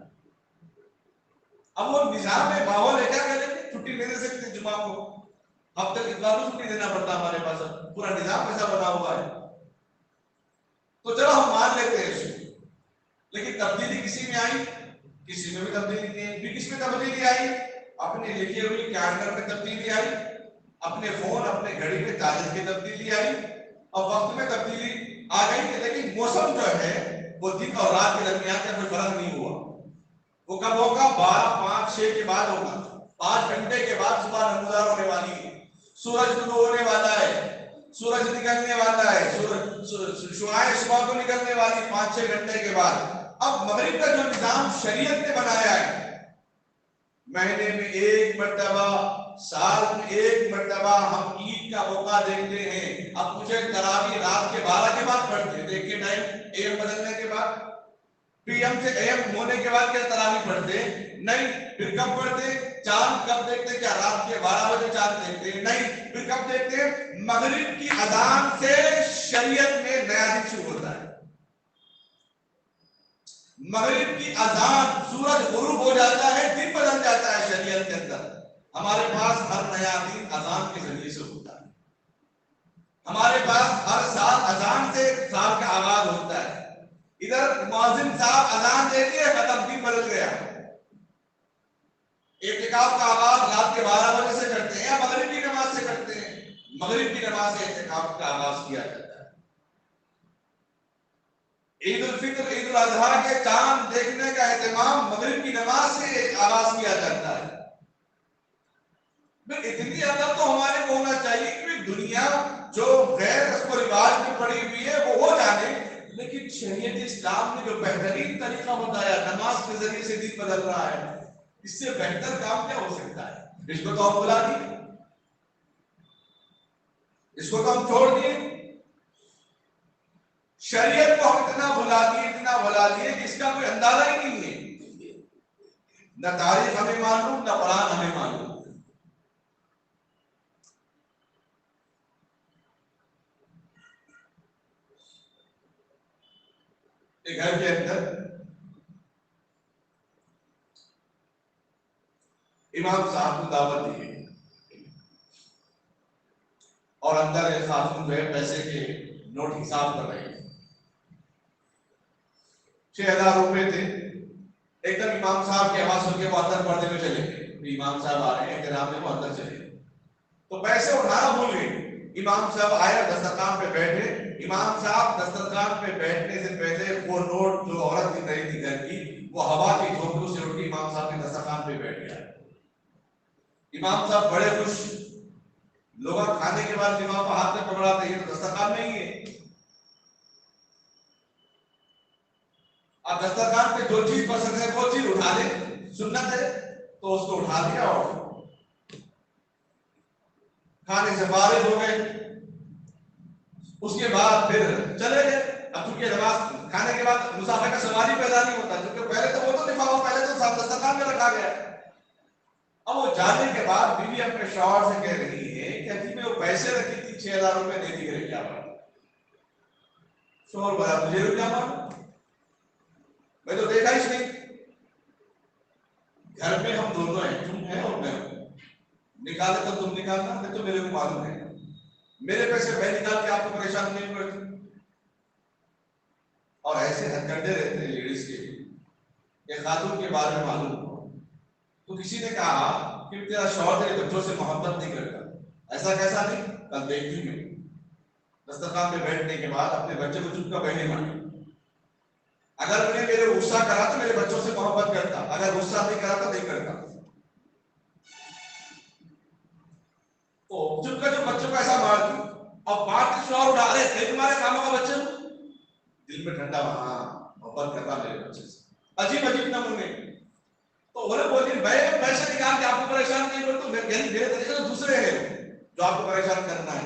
B: اب وہ نظام ہے، ماحول ہے، کیا کریں گے، چھٹی نہیں دے سکتے جمعہ کو، ہفتے کے اتوار کو چھٹی دینا پڑتا ہمارے پاس، پورا نظام ایسا بنا ہوا ہے. تو چلو ہم مان لیتے ہیں اس کو، لیکن تبدیلی کسی میں آئی، کسی میں بھی تبدیلی نہیں آئی. بھی کس میں تبدیلی آئی؟ اپنے لکھی ہوئی کیلنڈر میں تبدیلی آئی، اپنے فون اپنے گھڑی میں تاریخ کی تبدیلی آئی، اور وقت میں تبدیلی آ گئی. لیکن موسم جو ہے وہ دن اور رات کے درمیان کا کوئی فرق نہیں ہوا. وہ کب ہوگا؟ 12، 5، 6 کے بعد ہوگا. 5 گھنٹے کے بعد صبح نمودار ہونے والی ہے، سورج طلوع ہونے والا ہے، سورج نکلنے والا ہے، شعاع صبح کو نکلنے والی 5-6 گھنٹے کے بعد. اب مغرب کا جو نظام شریعت نے بنایا ہے، مہینے میں 1 مرتبہ، سال میں 1 مرتبہ ہم عید کا موقع دیکھتے ہیں. اب مجھے تراویح رات کے 12 کے بعد پڑھتے ہیں، دیکھ کے ٹائم AM بدلنے کے بعد، PM سے AM ہونے کے بعد کیا تراویح پڑھتے نہیں. پھر کب پڑھتے؟ چاند کب دیکھتے؟ کیا رات کے 12 بجے چاند دیکھتے نہیں. پھر کب دیکھتے؟ مغرب کی اذان سے شریعت میں نیا دن شروع ہوتا ہے. مغرب کی اذان، سورج غروب ہو جاتا ہے، دن بدل جاتا ہے. شریعت کے اندر ہمارے پاس ہر نیا دن اذان کے ذریعے سے ہوتا ہے. ہمارے پاس ہر سال اذان سے سال کا آغاز ہوتا ہے. ادھر مؤذن صاحب اذان دیتے ہیں، ختم، دن بدل گیا. اعتکاف کا آغاز رات کے 12 بجے سے کرتے ہیں یا مغرب کی نماز سے کرتے ہیں؟ مغرب کی نماز سے اعتکاف کا آغاز کیا جاتا ہے. عید الفطر، عید الاضحیٰ کے چاند دیکھنے کا اہتمام مغرب کی نماز سے آغاز کیا جاتا ہے. اتنی عقل تو ہمارے کو ہونا چاہیے کہ دنیا جو غیر رسم و رواج میں پڑی ہوئی ہے وہ جانے، لیکن شریعت اسلام نے جو بہترین طریقہ بتایا، نماز کے ذریعے سے دن بدل رہا ہے، اس سے بہتر کام کیا ہو سکتا ہے؟ اس کو تو ہم بلا دیے، اس کو تو ہم چھوڑ دیے. شریعت کو ہم اتنا بھلا دیے کہ اس کا کوئی اندازہ ہی نہیں ہے. نہ تاریخ ہمیں معلوم، نہ قرآن ہمیں معلوم. ایک گھر کے اندر امام صاحب کو دعوت دی اور اندر ایک خاتون جو ہے پیسے کے نوٹ حساب کر رہے ہیں. 6000 روپے تھے. ایک دم امام صاحب کی آواز سن کے وہ اندر پردے میں چلے گئے. امام صاحب آ رہے ہیں، جناب میں وہ اندر چلے گئے تو پیسے اٹھانا بھول گئے. امام صاحب آئے، دسترخوان پہ بیٹھے. امام صاحب دسترخوان پہ بیٹھنے سے پہلے وہ نوٹ جو عورت دکھ رہی تھی گھر کی، وہ ہوا کی جھونکوں سے اٹھ کے امام صاحب کے دسترخوان پہ بیٹھ گیا. امام صاحب بڑے خوش. لوگ کھانے کے بعد امام کو ہاتھ میں پکڑاتے ہیں تو دسترخوان نہیں ہے. اب دسترخوان پہ جو چیز پسند ہے وہ چیز اٹھا لے، سنت ہے تو اس کو اٹھا دیا اور کھانے سے فارغ ہو گئے. اس کے بعد پھر چلے گئے. اب چونکہ نماز کھانے کے بعد مسافر کا سوال ہی پیدا نہیں ہوتا، کیونکہ پہلے تو وہ تو لفافہ پہلے تو دسترخوان میں رکھا گیا. اب وہ جانے کے بعد بیوی اپنے شوہر سے کہہ رہی ہے کہ جی میں وہ پیسے رکھی تھی 6000 روپے دے دی گئے، کیا بات؟ شوہر بولا مجھے کیا معلوم، میں تو دیکھا ہی نہیں. گھر میں ہم دونوں ہیں، تم ہے اور میں ہوں. نکالے تو تم نکالنا، نہیں تو میرے کو معلوم ہے. میرے پیسے میں نکال کے آپ کو پریشان نہیں کرتی. اور ایسے ہتھکنڈے رہتے ہیں لیڈیز کے. ایک خاتون کے بارے میں معلوم ہو تو کسی نے کہا کہ تیرا شوہر تیرے بچوں سے محبت نہیں کرتا. ایسا کیسا نہیں؟ کل دیکھی میں دسترخوان پہ بیٹھنے کے بعد اپنے بچے کو چپ کا بہنے مانی. اگر انہیں میرے غصہ کرا تو میرے بچوں سے محبت کرتا، اگر غصہ نہیں کرا تو نہیں کرتا. تو چپ کر جو بچوں کو ایسا مارتی. اب بات کے شوہر اٹھا رہے تھے تمہارے کاموں کا بچے ہوں. دل میں ٹھنڈا، ہاں محبت کرتا میرے بچے سے. عجیب عجیب نمونے. تو تو انہیں بولی میں پیسے نکال کے آپ کو پریشان نہیں کرتا، میرے طریقے سے دوسرے ہیں جو آپ کو پریشان کرنا ہے،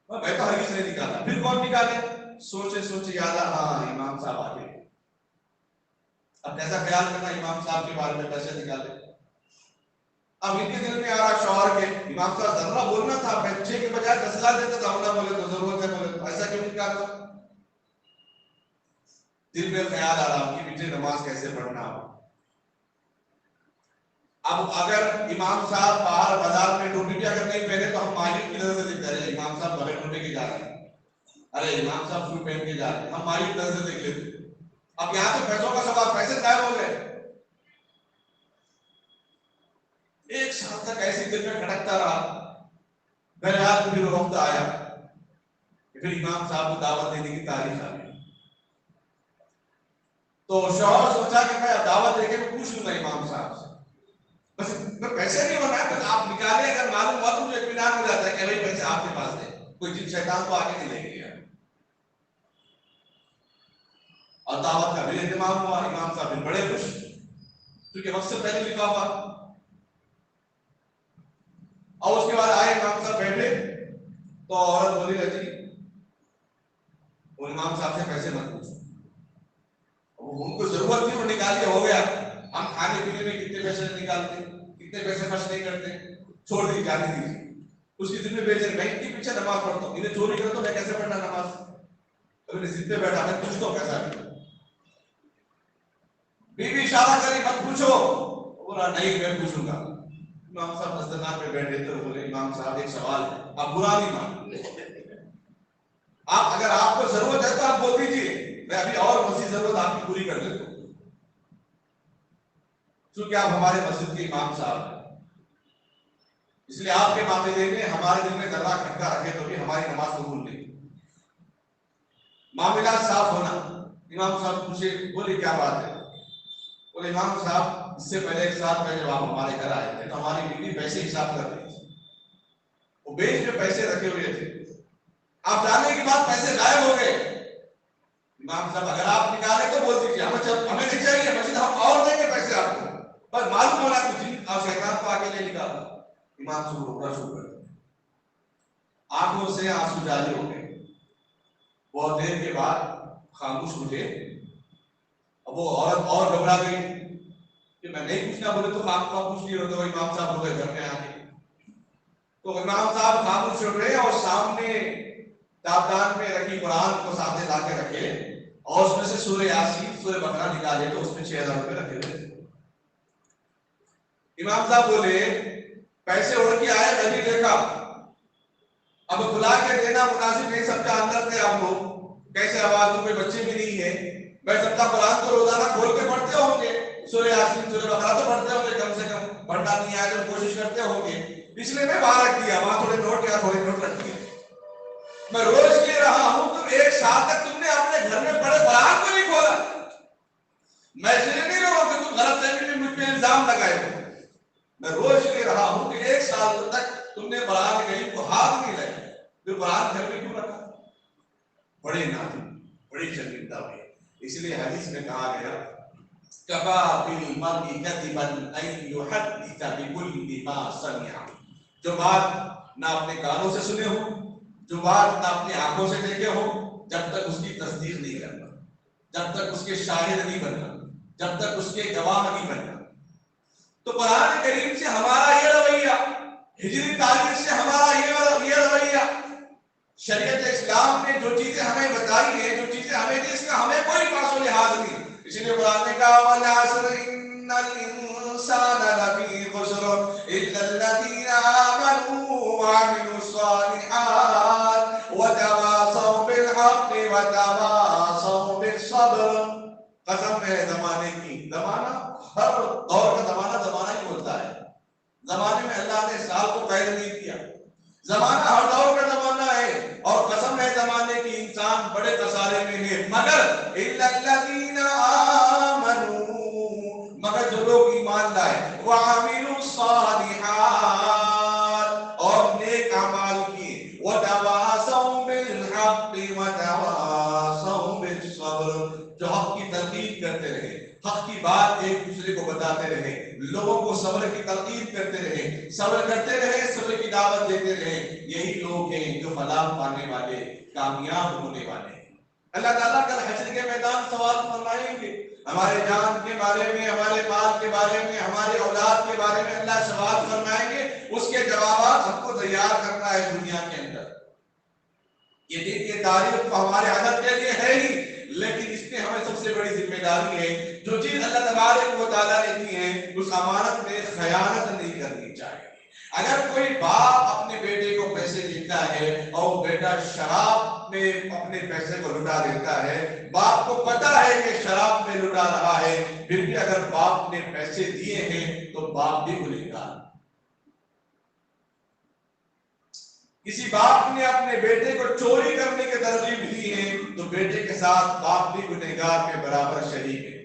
B: میں تو ہرگز نہیں نکالا۔ پھر کون نکالے؟ سوچے سوچے یاد آیا ہاں امام صاحب آ گئے۔ اب کیسا خیال کرنا امام صاحب کے بارے میں پیسے نکالے؟ اب ان کے دل میں آ رہا شوہر کے امام صاحب ذرا بولنا تھا، بچے کے بجائے 10,000 دیتا تھا، نہ بولے تو ضرورت ہے بولے تو ایسا کیوں نکالتا؟ دل میں خیال آ رہا کہ بیٹے نماز کیسے پڑھنا۔ اب اگر امام صاحب باہر بازار میں ٹوپی بھی اگر نہیں پہنے تو ہم مایوس کی نظر سے دیکھتے رہے، امام صاحب بغیر ٹوپی کے جا رہے ہیں، ارے امام صاحب شو پہن کے جا رہے ہیں، ہم مایوس نظر سے دیکھ لیتے۔ اب یہاں سے پیسوں کا سوال، پیسے غائب ہو گئے۔ ایک سال تک ایسے دل میں کھٹکتا رہا، بہرحال پھر وقت آیا پھر امام صاحب کو دعوت دینے کی تاریخ آ گئی، تو شوہر سوچا کہ میں دعوت دے کے پوچھ لوں گا امام صاحب سے، بس میں پیسے نہیں ہونا ہے، بس آپ نکالے، اگر معلوم ہوا تو مجھے اطمینان ہو جاتا ہے کہ بھائی پیسے آپ کے پاس ہے، کوئی جن شیطان کو آگے نہیں لے گیا۔ اور دعوت کا بھی اہتمام ہوا، امام صاحب بھی بڑے خوش کیونکہ وقت سے پہلے لفافہ۔ اور اس کے بعد آئے امام صاحب بیٹھے تو عورت بولی رہتی وہ امام صاحب سے پیسے مت پوچھو، ان کو ضرورت تھی وہ نکال کے ہو گیا، ہم کھانے پینے میں کتنے پیسے نکالتے، کتنے پیسے خرچ نہیں کرتے، چھوڑ دی جانے دیجیے۔ اس کی دل میں بیچ میں ان کے پیچھے نماز پڑھتا ہوں، انہیں چوری کرتا ہوں، میں کیسے پڑھنا نماز؟ اگر ضد پہ بیٹھا میں پوچھتا ہوں کیسا بھی، بیوی اشارہ کری مت پوچھو، بولا نہیں میں پوچھوں گا۔ امام صاحب دسترخوان پہ بیٹھے تو بولے امام صاحب ایک سوال ہے، آپ برا نہیں مان، آپ اگر آپ کو ضرورت ہے تو آپ بول دیجیے، میں ابھی اور مزید ضرورت آپ کی پوری کر دیتا ہوں، چونکہ آپ ہمارے مسجد کے امام صاحب ہیں، اس لیے آپ کے معاملے میں ہمارے دل میں ذرہ کھٹکا رکھے تو بھی ہماری نماز قبول نہیں۔ معاملات صاف ہونا۔ امام صاحب پوچھے، بولے کیا بات ہے؟ بولے امام صاحب اس سے پہلے ایک سال پہلے جب آپ ہمارے گھر آئے تھے تو ہماری بیوی پیسے حساب کر رہی تھی، وہ بیچ میں پیسے رکھے ہوئے تھے، آپ جانے کے بعد پیسے غائب ہو گئے۔ امام صاحب اگر آپ نکالے تو بول دیجیے، ہمیں نہیں چاہیے، مسجد ہم اور دیں گے پیسے آپ کو، پر معلوم ہونا کہ جن آپ شیطان کو آگے لے نکالا۔ امام صاحب روکنا شروع کر دیا، آنکھوں سے آنسو جاری ہو گئے، بہت دیر کے بعد خاموش اٹھے۔ اب وہ عورت اور گھبرا گئی کہ میں نہیں پوچھنا، بولے تو خام خواہ پوچھ لیے ہوتے، وہ امام صاحب ہو گئے گھر میں آ کے۔ تو امام صاحب خاموش اٹھ رہے اور سامنے دابدان میں رکھی قرآن کو سامنے لا کے رکھے اور اس میں سے سورہ یاسین سورہ بقرہ نکالے تو اس میں 6,000 روپے رکھے ہوئے۔ امام صاحب بولے پیسے اڑ کے آئے، میں بھی دیکھا، اب بلا کے دینا مناسب نہیں سمجھا، اندر تھے آپ لوگ، کیسے آواز دوں، کوئی بچے بھی نہیں ہے، میں سمجھا قرآن تو روزانہ کھول کے پڑھتے ہوں گے، سورہ یاسین سورہ بقرہ تو پڑھتے ہوں گے، کم سے کم پڑھنا نہیں آئے تو کوشش کرتے ہوں گے، اس لیے میں باہر رکھ دیا، وہاں تھوڑے نوٹ یا تھوڑے نوٹ رکھ دیے، میں روز لے رہا ہوں، تم ایک سال تک تم نے اپنے گھر میں پڑھے قرآن کو نہیں کھولا، میں اس لیے نہیں رہا کہ تم غلط فہمی میں مجھ پہ الزام لگائے ہو، میں روز لے رہا ہوں کہ ایک سال تک تم نے قرآن کریم کو ہاتھ نہیں لگایا، پھر قرآن گھر میں کیوں رکھا؟ بڑے نازک، بڑی شرمندہ ہوئی۔ اس لیے حدیث میں کہا گیا کفا بالمرء کذبا ان یحدث بکل ما سمع، جو بات نہ اپنے کانوں سے سنے ہو، جو بات نہ اپنی آنکھوں سے دیکھے ہو، جب تک اس کی تصدیق نہیں کرنا، جب تک اس کے شاہد نہیں بننا، جب تک اس کے گواہ نہیں بننا۔ تو قرآن کریم سے ہمارا یہ رویہ، ہجری تاریخ سے ہمارا یہ رویہ، شریعت اسلام نے جو چیزیں ہمیں بتائی ہیں، جو چیزیں ہمیں دی، اس کا ہمیں کوئی پاس و لحاظ نہیں۔ اس لیے قرآن نے کہا والعصر ان الانسان لفی خسر الا الذین آمنوا وعملوا الصالحات وتواصوا بالحق وتواصوا بالصبر۔ قسم ہے زمانے کی، زمانہ ہر دور کا زمانہ ہی ہوتا ہے، زمانے میں اللہ نے سال کو قید نہیں کیا، زمانہ ہر دور کا زمانہ ہے، اور قسم ہے زمانے کی انسان بڑے خسارے میں ہے، مگر الا الذین آمنوا، مگر جو لوگ ایمان لائے، وعملوا الصالحات، اور نیک اعمال کیے، وتواصوا بالحق وتواصوا بالصبر، جو حق کی تلقین کرتے رہے، حق کی بات ایک دوسرے کو بتاتے رہے, لوگوں کو صبر کی تلقین کرتے رہے, صبر کرتے رہے, صبر کی دعوت دیتے رہے. یہی لوگ ہیں جو فلاح پانے والے, کامیاب ہونے والے. اللہ تعالیٰ کل حشر کے میدان سوال فرمائیں گے. ہمارے جان کے بارے میں, ہمارے مال کے بارے میں, ہمارے اولاد کے بارے میں اللہ سوال فرمائیں گے. اس کے جوابات ہم کو تیار کرنا ہے دنیا کے اندر. یہ دن کی تاریخ تو ہمارے عدد کے لیے ہے ہی, لیکن اس میں ہمیں سب سے بڑی ذمہ داری ہے جو چیز اللہ تبارک و تعالیٰ نے دی ہے اس امانت میں خیانت نہیں کرنی چاہیے. اگر کوئی باپ اپنے بیٹے کو پیسے دیتا ہے اور بیٹا شراب میں اپنے پیسے کو لٹا دیتا ہے, باپ کو پتا ہے کہ شراب میں لٹا رہا ہے, پھر بھی اگر باپ نے پیسے دیے ہیں تو باپ بھی گنہگار. کسی باپ نے اپنے بیٹے کو چوری کرنے کی ترغیب دی ہے تو بیٹے کے ساتھ باپ بھی گنہگار کے برابر شریک ہے.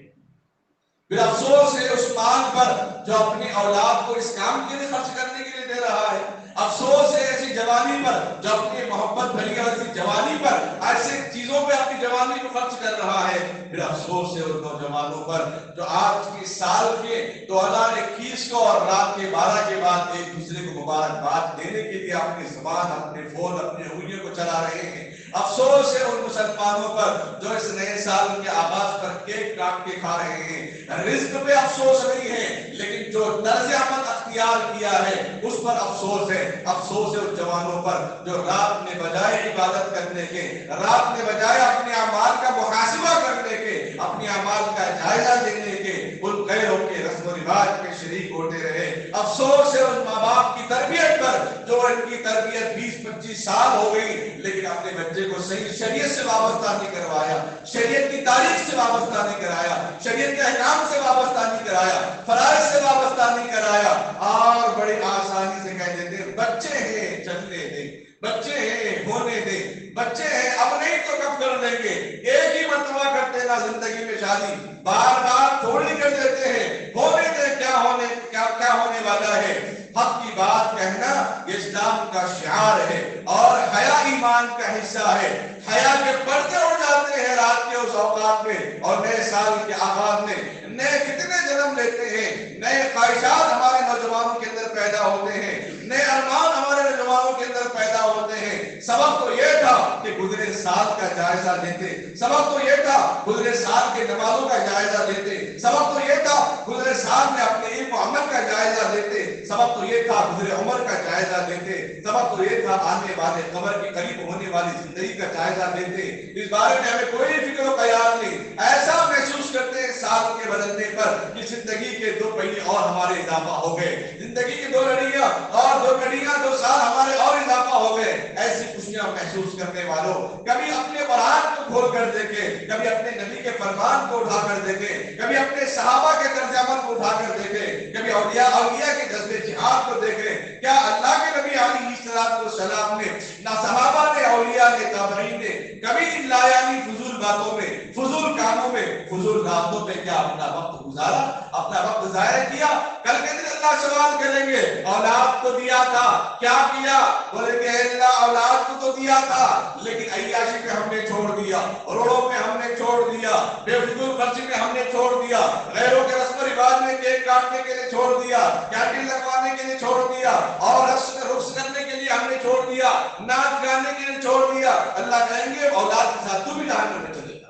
B: پھر افسوس ہے اس مال پر جو اپنی اولاد کو اس کام کے لیے خرچ کرنے کے لیے دے رہا ہے. افسوس ہے ایسی جوانی پر جو اپنی محبت بھری ایسی جوانی پر, ایسے چیزوں پہ اپنی جوانی کو خرچ کر رہا ہے. پھر افسوس ہے ان نوجوانوں پر جو آج کی سال کے 2021 کو اور رات کے 12 کے بعد ایک دوسرے کو مبارکباد دینے کے لیے اپنی زبان, اپنے فون, اپنی انگلیوں کو چلا رہے ہیں. افسوس ہے ان مسلمانوں پر جو اس نئے سال کے آغاز پر کیک کاٹ کے کھا رہے ہیں. رزق پہ افسوس نہیں ہے, لیکن جو طرز عمل اختیار کیا ہے اس پر افسوس ہے. افسوس ہے ان جوانوں پر جو رات میں بجائے عبادت کرنے کے, رات میں بجائے اپنے اعمال کا محاسبہ کرنے کے, اپنے اعمال کا جائزہ لینے کے, ان غیروں کے رسم و رواج میں شریک ہوتے رہے. افسوس ہے ان ماں باپ کی تربیت پر جو ان کی تربیت 20-25 سال ہو گئی لیکن اپنے بچے کو صحیح شریعت سے وابستہ نہیں کروایا, شریعت کی تاریخ سے وابستہ نہیں کرایا, شریعت کے احکام سے وابستہ نہیں کرایا, فرائض سے وابستہ نہیں کرایا, اور بڑی آسانی سے کہہ دیتے بچے ہیں چلنے دیں, بچے ہیں ہونے دیں, بچے ہیں اب نہیں تو کب کر لیں گے. ایک ہی مرتبہ کرتے نا زندگی میں شادی, بار بار تھوڑی کر دیتے ہیں, ہونے دیں کیا ہونے والا ہے. حق کی بات کہنا یہ اسلام کا شعار ہے اور حیا ایمان کا حصہ ہے. حیا کے پردے اڑ جاتے ہیں رات کے اس اوقات میں, اور نئے سال کے آغاز میں نئے فتنے جنم لیتے ہیں, نئے خواہشات ہمارے نوجوانوں کے اندر پیدا ہوتے ہیں, نئے ارمان ہمارے نوجوانوں کے اندر پیدا ہوتے ہیں. سبب تو یہ تھا کہ گزرے سال کا جائزہ لیتے, سبب تو یہ تھا گزرے سال کے نمازوں کا جائزہ لیتے, سبب تو یہ تھا گزرے سال میں اپنے علم و عمل کا جائزہ لیتے, سبب تو یہ تھا گزرے عمر کا جائزہ لیتے, سبب تو یہ تھا آنے والے قبر کے قریب ہونے والی زندگی کا جائزہ لیتے. اس بارے میں ہمیں کوئی فکر و خیال نہیں. ایسا محسوس کرتے ہیں سال کے بدلنے پر کہ زندگی کے 2 پہیے اور ہمارے اضافہ ہو گئے, زندگی کی 2 لڑیاں اور 2 گھڑیاں 2 سال ہمارے اور اضافہ ہو گئے. ایسی خوشیاں محسوس کرنے والوں کبھی اپنے قرآن کو کھول کر دیکھیں, کبھی اپنے نبی کے فرمان کو اٹھا کر دیکھیں, کبھی اپنے صحابہ کے طرز عمل کو اٹھا کر دیکھیں, کبھی اولیاء کے جذبے جہاد کو دیکھیں. کیا اللہ کے نبی علیہ السلام نے, نہ صحابہ نے, اولیاء نے, تابعین نے کبھی لایانی فضول باتوں میں, فضول کاموں میں, فضول راتوں میں کیا اپنا وقت گزارا, اپنا وقت ضائع کیا؟ کل کے دن اللہ سوال کریں گے اولاد کو دیا تھا کیا کیا؟ بولیں گے اللہ اولاد کو تو دیا تھا لیکن عیاشی پہ ہم نے چھوڑ دیا, روڑوں پہ ہم نے چھوڑ دیا, بے فضول خرچی میں ہم نے چھوڑ دیا, غیروں کے رسم و رواج میں کیک کاٹنے کے لیے چھوڑ دیا, کینڈل لگوانے کے لیے چھوڑ دیا, اور رقص کرنے کے لیے ہم نے چھوڑ دیا, ناچ گانے کے لیے چھوڑ دیا. اللہ کہیں گے اولاد کے ساتھ تو بھی جہنم میں چلے گا.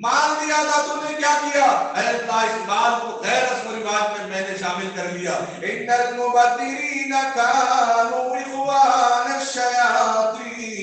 B: مال دیا تھا تو نے کیا کیا؟ اے اللہ اس مال کو غیر رسم و رواج میں نے شامل کر لیا. ان المبذرین کانوا اخوان الشیاطین,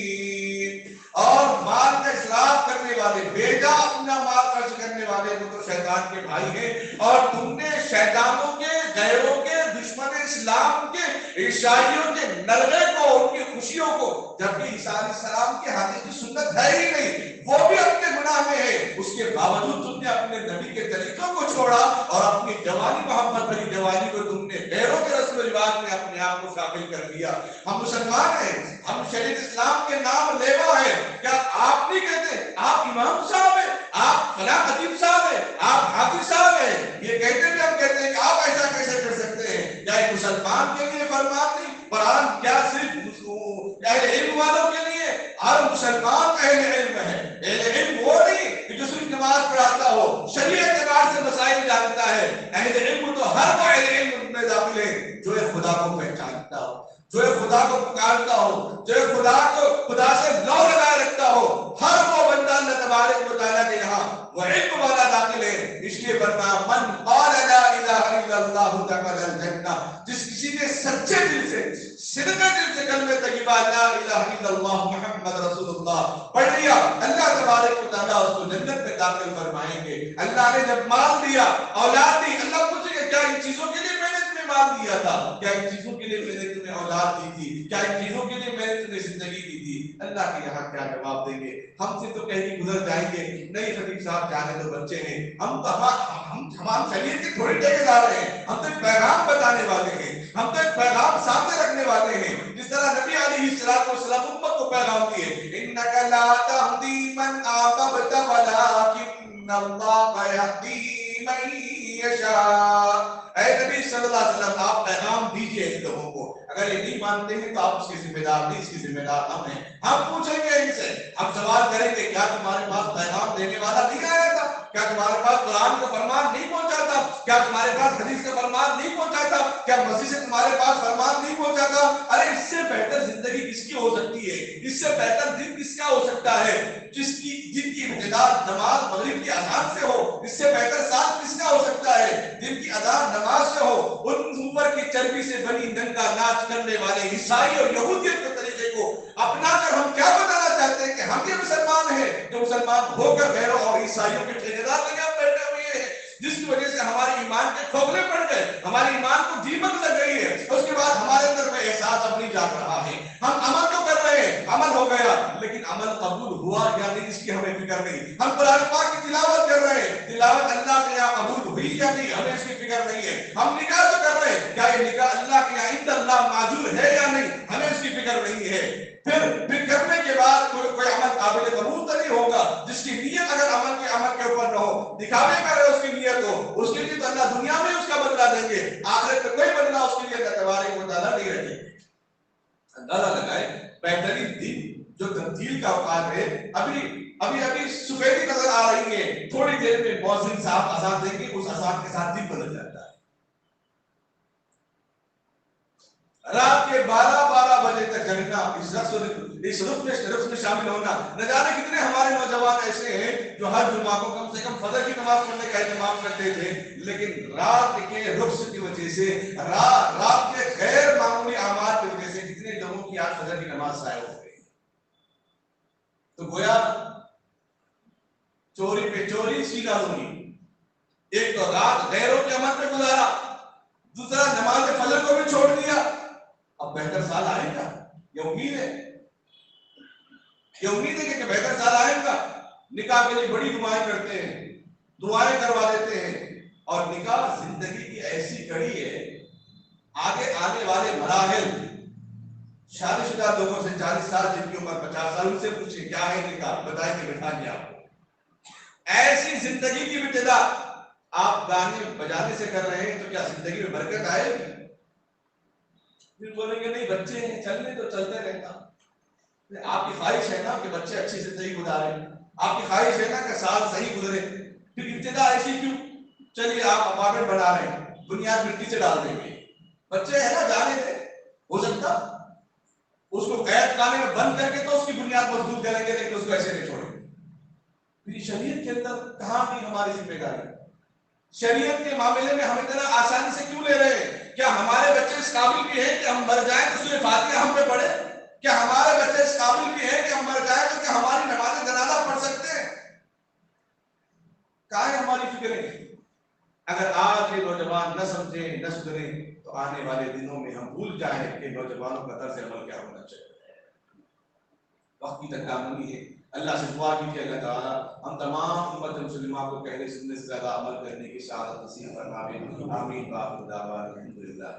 B: اور مال کا اسراف کرنے والے, بیجا اپنا مال خرچ کرنے والے وہ تو شیطان کے بھائی ہیں, اور تم نے شیطانوں کے, غیروں کے, دشمن اسلام کے, عیسائیوں کے نرغے کو, ان کی خوشیوں کو, جبکہ عیسیٰ علیہ السلام کے ہاتھ کی سنت ہے ہی نہیں, وہ بھی اپنے گناہ میں ہے, اس کے باوجود تم نے اپنے نبی کے طریقوں کو چھوڑا اور اپنی جوانی, محبت بھری جوانی کو تم نے غیروں کے رسم و رواج میں اپنے آپ کو شامل کر دیا. ہم مسلمان ہیں, ہم شریعت اسلام کے نام لیوا ہیں, کیا آپ نہیں کہتے آپ امام صاحب ہیں, آپ فلاں خطیب صاحب ہیں, آپ حافظ صاحب ہیں؟ یہ کہتے بھی ہم کہتے ہیں کہ آپ ایسا کیسے کر سکتے ہیں؟ کیا ایک مسلمان کے لیے فرمان نہیں؟ قرآن کیا صرف اہل علم والوں کے لیے؟ ہر مسلمان اہل علم ہے. اہل علم وہ نہیں کہ جو صرف نماز پڑھاتا ہو, شریعت اعتبار سے اہل علم تو ہر وہ اہل علم میں داخل ہے جو ایک خدا کو پہچانتا ہو، جو ایک خدا کو پکارتا ہو، جو ایک خدا سے لو لگائے رکھتا ہو، ہر وہ بندہ اللہ تبارک و تعالیٰ کے یہاں وہ علم والا داخل ہے۔ اس لیے فرمایا من قال لا الہ الا اللہ دخل الجنہ، جس کسی نے سچے دل سے صدقہ دل سے کلمہ طیبہ لا الہ الا اللہ محمد رسول اللہ پڑھ لیا، اللہ تبارک و تعالیٰ اس کو جنت میں داخل فرمائیں گے۔ اللہ نے جب مال دیا، اولاد دی، اللہ پوچھے گا کیا ان چیزوں کے لیے میں نے تمہیں مال دیا تھا؟ کیا ان چیزوں کے لیے میں نے تمہیں اولاد دی تھی؟ کیا ان چیزوں کے لیے میں نے تمہیں زندگی دی تھی؟ اللہ کے یہاں کیا جواب دیں گے؟ ہم سے تو کہیں گزر جائیں گے، نہیں خطیب صاحب جانے تو بچے ہیں، ہم تمام شریعت کے تھوڑے ٹھیکے دار ہیں، ہم تو ایک پیغام بتانے والے ہیں، ہم تو ایک پیغام سامنے رکھنے والے ہیں، جس طرح نبی علیہ السلام امت کو پیغام دیے انک لا تہدی من احببت ولکن اللہ یہدی من یشاء۔ اے نبی صلی اللہ علیہ وسلم آپ پیغام دیجئے ان لوگوں کو، اگر یہ نہیں مانتے ہیں تو آپ اس کی ذمہ دار نہیں، اس کی ذمہ دار ہم ہیں۔ ہم پوچھیں گے ان سے، ہم سوال کریں گے کیا تمہارے پاس پیغام دینے والا نہیں آیا تھا؟ کیا تمہارے پاس قرآن کا فرمان نہیں پہنچا تھا؟ کیا تمہارے پاس حدیث کا فرمان نہیں پہنچا تھا؟ کیا مسیح سے تمہارے پاس فرمان نہیں پہنچا تھا؟ ارے اس سے بہتر زندگی کس کی ہو سکتی ہے؟ اس سے بہتر دن کس کا ہو سکتا ہے؟ جن کی ابتدا نماز مغرب کی اذان سے ہو، اس سے بہتر سال کس کا ہو سکتا ہے؟ جن کی اذان نماز سے ہو، ان اوپر کی چربی سے بنی ننگا ناچ کرنے والے عیسائی اور یہودیت کے طریقے کو اپنا کر ہم کیا بتانا چاہتے ہیں کہ ہم یہ مسلمان ہیں جو مسلمان ہو کر غیروں اور عیسائیوں کے ٹھیکیدار لگے ہم بیٹھے ہوئے ہیں، جس کی وجہ سے ہمارے ایمان کے کھوکھلے پڑ گئے، ہمارے ایمان کو دیمک لگ گئی ہے، اس کے بعد ہمارے اندر میں احساس اب نہیں جاگ رہا ہے۔ ہم عمل تو کر رہے ہیں، عمل ہو گیا، لیکن عمل قبول ہوا یا نہیں اس کی ہمیں فکر نہیں۔ ہم قرآن پاک کی تلاوت کر رہے ہیں، تلاوت اللہ کے یہاں قبول ہوئی یا نہیں ہمیں اس کی فکر نہیں ہے۔ ہم نکاح تو کر رہے ہیں، کیا یہ نکاح اللہ کے یہاں عند اللہ معذور ہے یا نہیں ہمیں اس کی فکر نہیں ہے۔ پھر کرنے کے بعد کوئی عمل قابل قبول تو نہیں ہوگا جس کی نیت اگر عمل کے اوپر نہ ہو، دکھاوے کر رہے اس کی نیت ہو، اس کے لیے تو اللہ دنیا میں اس کا بدلہ دیں گے، آخرت میں کوئی بدلہ اس کے لیے اللہ تبارک و تعالیٰ نہیں رکھے گے۔ اندازہ لگائے بہترین دن جو تبدیل کا اوقات ہے، ابھی سفیدی نظر آ رہی ہے، تھوڑی دیر میں مؤذن صاحب اذان دیں گے، اس اذان کے ساتھ دن بدل جاتا ہے۔ رات کے 12 بجے تک جگنا، اس رقص میں شامل ہونا، نہ جانے کتنے ہمارے نوجوان ایسے ہیں جو ہر جمعہ کو کم سے کم فجر کی نماز پڑھنے کا اہتمام کرتے تھے، لیکن رات کے رقص کی وجہ سے، رات کے غیر معمولی اعمال کی وجہ سے کتنے لوگوں کی آج فجر کی نماز ضائع ہو گئی۔ تو گویا چوری پہ چوری سیدھا ہوئی، ایک تو رات غیروں کے عمل پہ گزارا، دوسرا نماز فجر کو بھی چھوڑ دیا۔ اب بہتر سال آئے گا، یہ امید ہے، کہ بہتر سال آئے گا۔ نکاح کے لیے بڑی دعائیں کرتے ہیں، دعائیں کروا دیتے ہیں، اور نکاح زندگی کی ایسی کڑی ہے، آگے آنے والے مراحل، شادی شدہ لوگوں سے 40 سال جن کی عمر 50 سال، ان سے پوچھیں کیا ہے نکاح، بتائیں کہ بٹھا دیا آپ کو۔ ایسی زندگی کی ابتدا آپ گانے بجانے سے کر رہے ہیں تو کیا زندگی میں برکت آئے گی؟ پھر بولیں گے نہیں بچے ہیں، چلنے تو چلتے رہتا۔ آپ کی خواہش ہے نا کہ بچے اچھی زندگی گزاریں، آپ کی خواہش ہے نا کہ سال صحیح گزرے، پھر ابتدا ایسی کیوں؟ چلیے آپ اپارٹمنٹ بنا رہے ہیں، بنیاد مٹی سے ڈال دیں گے، بچے ہیں نا جانے دیں، ہو سکتا اس کو قید خانے میں بند کر کے تو اس کی بنیاد مضبوط کریں گے، لیکن اس کو ایسے نہیں چھوڑیں گے۔ پھر شریعت کے اندر کہاں کی ہماری ذمہ داری؟ شریعت کے معاملے میں ہم اتنا آسانی سے کیوں لے رہے ہیں؟ کیا ہمارے بچے اس قابل بھی ہیں کہ ہم مر جائیں تو سورہ فاتحہ ہم پہ پڑھے؟ کیا ہمارے بچے اس قابل بھی ہیں کہ ہم مر جائیں تو کیا ہماری نماز جنازہ پڑھ سکتے ہیں؟ کہاں ہے ہماری فکریں؟ اگر آج کے نوجوان نہ سمجھیں، نہ سدھریں، تو آنے والے دنوں میں ہم بھول جائیں کہ نوجوانوں کا طرز عمل کیا ہونا چاہیے۔ وقت کی تکاملی ہے، اللہ سے دعا کی کہ اللہ تعالیٰ ہم تمام امت مسلمہ کو کہنے سننے سے زیادہ عمل کرنے کی سعادت نصیب فرمائے۔ آمین وآخر دعوانا الحمدللہ۔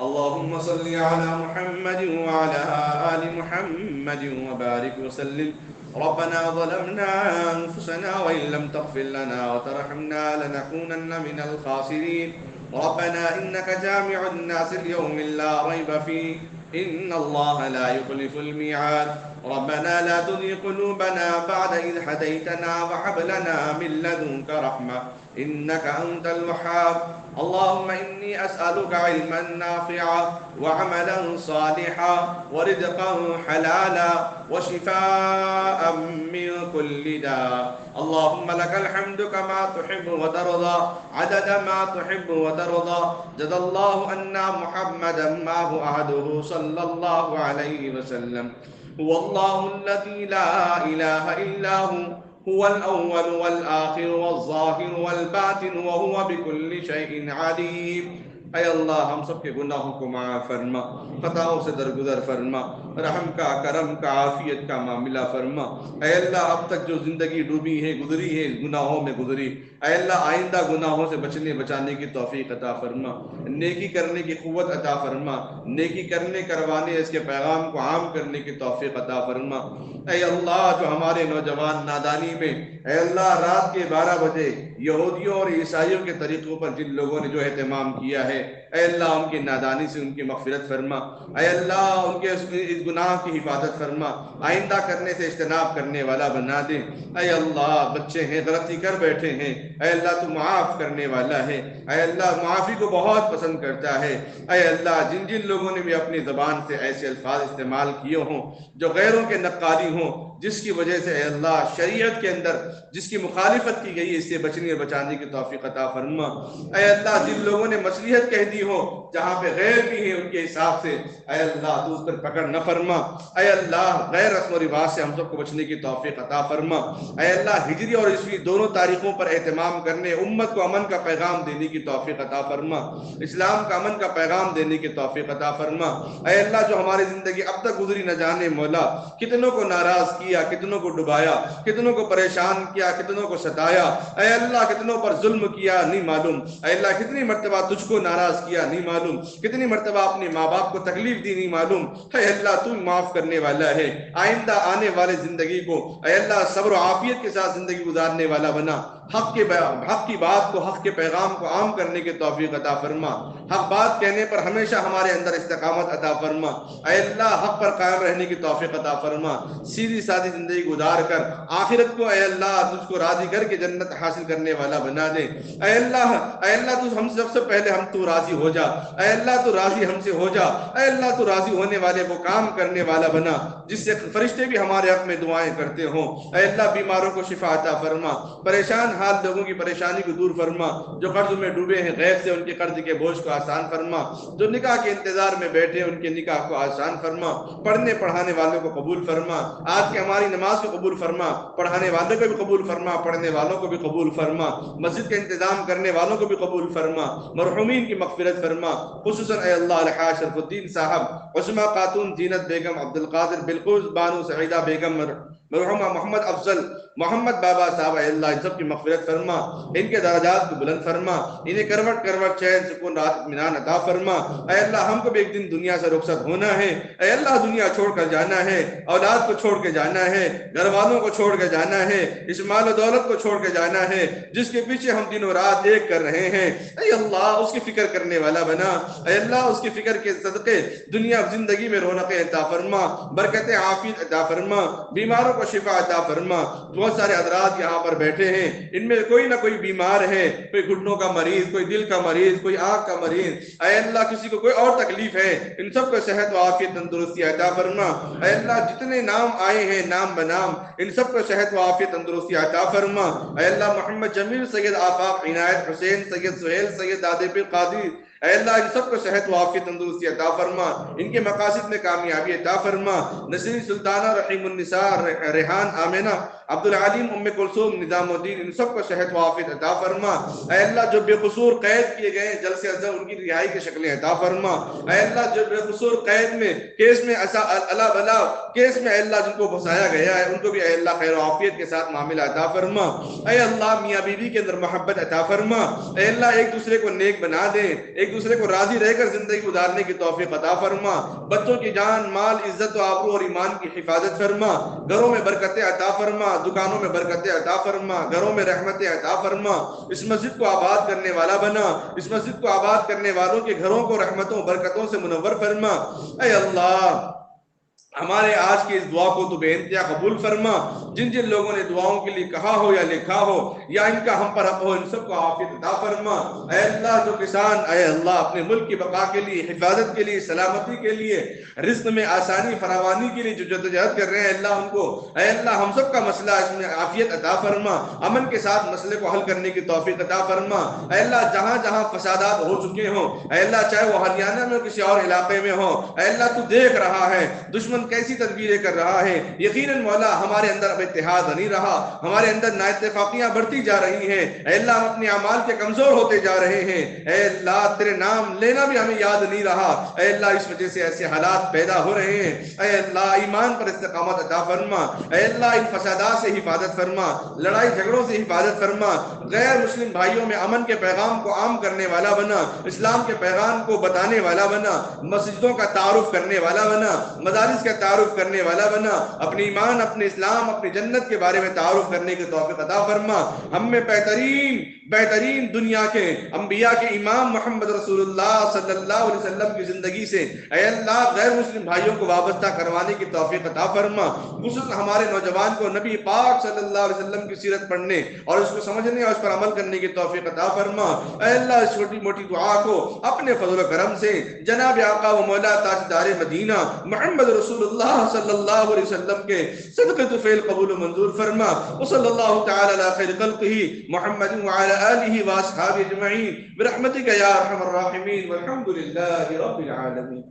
C: اللهم صل على محمد وعلى آل محمد وبارك وسلم۔ ربنا ظلمنا أنفسنا وإن لم تغفر لنا وترحمنا لنكونن من الخاسرين۔ ربنا إنك جامع الناس اليوم لا ريب فيه إن الله لا يخلف الميعاد ربنا لا تزغ قلوبنا بعد إذ هديتنا وهب لنا من لدنك رحمة إنك أنت الوهاب اللهم إني أسألك علما نافعا وعملا صالحا ورزقا حلالا وشفاء من كل داء اللهم لك الحمد كما تحب وترضى عدد ما تحب وترضى جزا الله أن محمدا معه عهده صلى الله عليه وسلم هو الله الذي لا إله إلا هو الأول والآخر والظاهر والباطن وهو بكل شيء عليم اے اللہ ہم سب کے گناہوں کو معاف فرما خطاؤں سے درگزر فرما رحم کا کرم کا عافیت کا معاملہ فرما اے اللہ اب تک جو زندگی ڈوبی ہے گزری ہے گناہوں میں گزری اے اللہ آئندہ گناہوں سے بچانے کی توفیق عطا فرما نیکی کرنے کی قوت عطا فرما نیکی کرنے کروانے اس کے پیغام کو عام کرنے کی توفیق عطا فرما اے اللہ جو ہمارے نوجوان نادانی میں اے اللہ رات کے 12 بجے یہودیوں اور عیسائیوں کے طریقوں پر جن لوگوں نے جو اہتمام کیا ہے اے اللہ ان کی نادانی سے ان کی مغفرت فرما اے اللہ ان کے اس گناہ کی حفاظت فرما آئندہ کرنے سے اجتناب کرنے والا بنا دے اے اللہ بچے ہیں غلطی کر بیٹھے ہیں اے اللہ تو معاف کرنے والا ہے اے اللہ معافی کو بہت پسند کرتا ہے اے اللہ جن جن لوگوں نے بھی اپنی زبان سے ایسے الفاظ استعمال کیے ہوں جو غیروں کے نقالی ہوں جس کی وجہ سے اے اللہ شریعت کے اندر جس کی مخالفت کی گئی اس سے بچنے اور بچانے کی توفیق عطا فرما اے اللہ جن لوگوں نے مصلحت کہہ دی ہو جہاں پہ غیر بھی ہیں ان کے حساب سے اے اللہ تو اس پر پکڑ نہ فرما اے اللہ غیر رسم و رواج سے ہم سب کو بچنے کی توفیق عطا فرما اے اللہ ہجری اور عیسوی دونوں تاریخوں پر اہتمام کرنے امت کو امن کا پیغام دینے کی توفیق عطا فرما اسلام کا امن کا پیغام دینے کی توفیق عطا فرما اے اللہ جو ہماری زندگی اب تک گزری نہ جانے مولا کتنوں کو ناراض کیا کتنوں کو ڈبایا کتنوں کو پریشان کیا کتنوں کو ستایا اے اللہ کتنوں پر ظلم کیا نہیں معلوم اے اللہ کتنی مرتبہ تجھ کو ناراض کیا نہیں معلوم کتنی مرتبہ اپنے ماں باپ کو تکلیف دی نہیں معلوم اے اللہ تو معاف کرنے والا ہے آئندہ آنے والے زندگی کو اے اللہ صبر و عافیت کے ساتھ زندگی گزارنے والا بنا حق کی بات کو حق کے پیغام کو عام کرنے کی توفیق عطا فرما حق بات کہنے پر ہمیشہ ہمارے اندر استقامت عطا فرما اے اللہ حق پر قائم رہنے کی توفیق عطا فرما سیدھی سادھی زندگی گزار کر آخرت کو اے اللہ تجھ کو راضی کر کے جنت حاصل کرنے والا بنا دے اے اللہ تو ہم سب سے پہلے ہم تو راضی ہو جا اے اللہ تو راضی ہم سے ہو جا اے اللہ تو راضی ہونے والے وہ کام کرنے والا بنا جس سے فرشتے بھی ہمارے حق میں دعائیں کرتے ہوں اے اللہ بیماروں کو شفا عطا فرما پریشان حال لوگوں کی پریشانی کو دور فرما جو قرض میں ڈوبے ہیں غیب سے ان کے قرض کے بوجھ کو آسان فرما جو نکاح کے انتظار میں بیٹھے ان کے نکاح کو آسان فرما پڑھنے پڑھانے والوں کو قبول فرما آج کی ہماری نماز کو قبول فرما پڑھانے والوں کو بھی قبول فرما پڑھنے والوں کو بھی قبول فرما مسجد کا انتظام کرنے والوں کو بھی قبول فرما مرحومین کی مغفرت فرما خصوصاً اے اللہ الحاج شرف الدین صاحب عظما خاتون زینت بیگم عبد القادر بالقوس بانو سعیدہ بیگم مرحومہ محمد افضل محمد بابا صاحب اے اللہ ان سب کی مغفرت فرما ان کے درجات کو بلند فرما انہیں کروٹ کروٹ چین سکون رات اطمینان عطا فرما اے اللہ ہم کو بھی ایک دن دنیا سے رخصت ہونا ہے اے اللہ دنیا چھوڑ کر جانا ہے اولاد کو چھوڑ کے جانا ہے گھر والوں کو چھوڑ کے جانا ہے اس مال و دولت کو چھوڑ کے جانا ہے جس کے پیچھے ہم دن و رات ایک کر رہے ہیں اے اللہ اس کی فکر کرنے والا بنا اے اللہ اس کی فکر کے صدقے دنیا زندگی میں رونقیں عطا فرما برکت عافیت عطا فرما بیماروں کو شفا عطا فرما بہت سارے حضرات یہاں پر بیٹھے ہیں ان میں کوئی نہ کوئی بیمار ہے کوئی گھٹنوں کا مریض کوئی دل کا مریض کوئی آنکھ کا مریض اے اللہ کسی کو کوئی اور تکلیف ہے ان سب کو صحت و عافیت تندرستی عطا فرما اے اللہ جتنے نام آئے ہیں نام بنام ان سب کو صحت و عافیت تندرستی عطا فرما اے اللہ محمد جمیل سید آفاق عنایت حسین سید سہیل سید دادے پیر قادری اے اللہ ان سب کو صحت و عافیت تندرستی عطا فرما ان کے مقاصد میں کامیابی عطا فرما نسرین سلطانہ رحیم النساء ریحان آمینہ عبدالعلیم ام کلثوم نظام الدین ان سب کو صحت و عافیت عطا فرما اے اللہ جو بے قصور قید کیے گئے جلد سے جلد ان کی رہائی کی شکلیں عطا فرما اے اللہ جو بے قصور قید میں کیس میں اللہ بلا کیس میں اے اللہ جن کو پھنسایا گیا ہے ان کو بھی اے اللہ خیر و عافیت کے ساتھ معاملہ عطا فرما اے اللہ میاں بیوی کے اندر محبت عطا فرما اے اللہ ایک دوسرے کو نیک بنا دے ایک دوسرے کو راضی رہ کر زندگی گزارنے کی توفیق عطا فرما، بچوں کی جان مال عزت و آبرو اور ایمان کی حفاظت فرما، گھروں میں برکتیں عطا فرما، دکانوں میں برکتیں عطا فرما، گھروں میں رحمتیں عطا فرما، اس مسجد کو آباد کرنے والا بنا، اس مسجد کو آباد کرنے والوں کے گھروں کو رحمتوں برکتوں سے منور فرما۔ اے اللہ ہمارے آج کی اس دعا کو تو بے انتہا قبول فرما، جن جن لوگوں نے دعاؤں کے لیے کہا ہو یا لکھا ہو یا ان کا ہم پر حق ہو، ان سب کو عافیت عطا فرما۔ اے اللہ جو کسان اے اللہ اپنے ملک کی بقا کے لیے، حفاظت کے لیے، سلامتی کے لیے، رزق میں آسانی فراوانی کے لیے جو جدوجہد کر رہے ہیں، اللہ ان کو اے اللہ ہم سب کا مسئلہ اس میں عافیت عطا فرما، امن کے ساتھ مسئلے کو حل کرنے کی توفیق عطا فرما۔ اے اللہ جہاں جہاں فسادات ہو چکے ہوں، اے اللہ چاہے وہ ہریانہ میں کسی اور علاقے میں ہو، اے اللہ تو دیکھ رہا ہے دشمن کیسی تدبیریں کر رہا ہے۔ یقیناً مولا ہمارے اندر اب اتحاد نہیں رہا، ہمارے اندر نااتفاقیاں بڑھتی جا رہی ہیں، اے اللہ ہم اپنے اعمال کے کمزور ہوتے جا رہے ہیں، اے اللہ تیرے نام لینا بھی ہمیں یاد نہیں رہا، اے اللہ اس وجہ سے ایسے حالات پیدا ہو رہے ہیں۔ اے اللہ ایمان پر استقامت عطا فرما، اے اللہ ان فسادات سے حفاظت فرما، لڑائی جھگڑوں سے حفاظت فرما، غیر مسلم بھائیوں میں امن کے پیغام کو عام کرنے والا بنا، اسلام کے پیغام کو بتانے والا بنا، مسجدوں کا تعارف کرنے والا بنا، مدارس کا تعارف کرنے والا بنا، اپنے ایمان اپنے اسلام اپنی جنت کے بارے میں تعارف کرنے کی توفیق عطا فرما۔ ہم میں بہترین دنیا کے انبیاء کے امام محمد رسول اللہ صلی اللہ علیہ وسلم کی زندگی سے اے اللہ غیر مسلم بھائیوں کو وابستہ کروانے کی توفیق عطا فرما، خصوصاً ہمارے نوجوان کو نبی پاک صلی اللہ علیہ وسلم کی سیرت پڑھنے اور اس کو سمجھنے اور اس پر عمل کرنے کی توفیق عطا فرما۔ اے اللہ اس چھوٹی موٹی دعا کو اپنے فضل و کرم سے جناب آقا و مولا تاجدار مدینہ محمد رسول اللہ صلی اللہ علیہ وسلم کے صدقے طفیل قبول و منظور فرما۔ وصلی اللہ تعالی علی خیر خلقہ محمد وعلی آلہ واصحابہ اجمعین برحمتک یا ارحم الراحمین والحمد للہ رب العالمین۔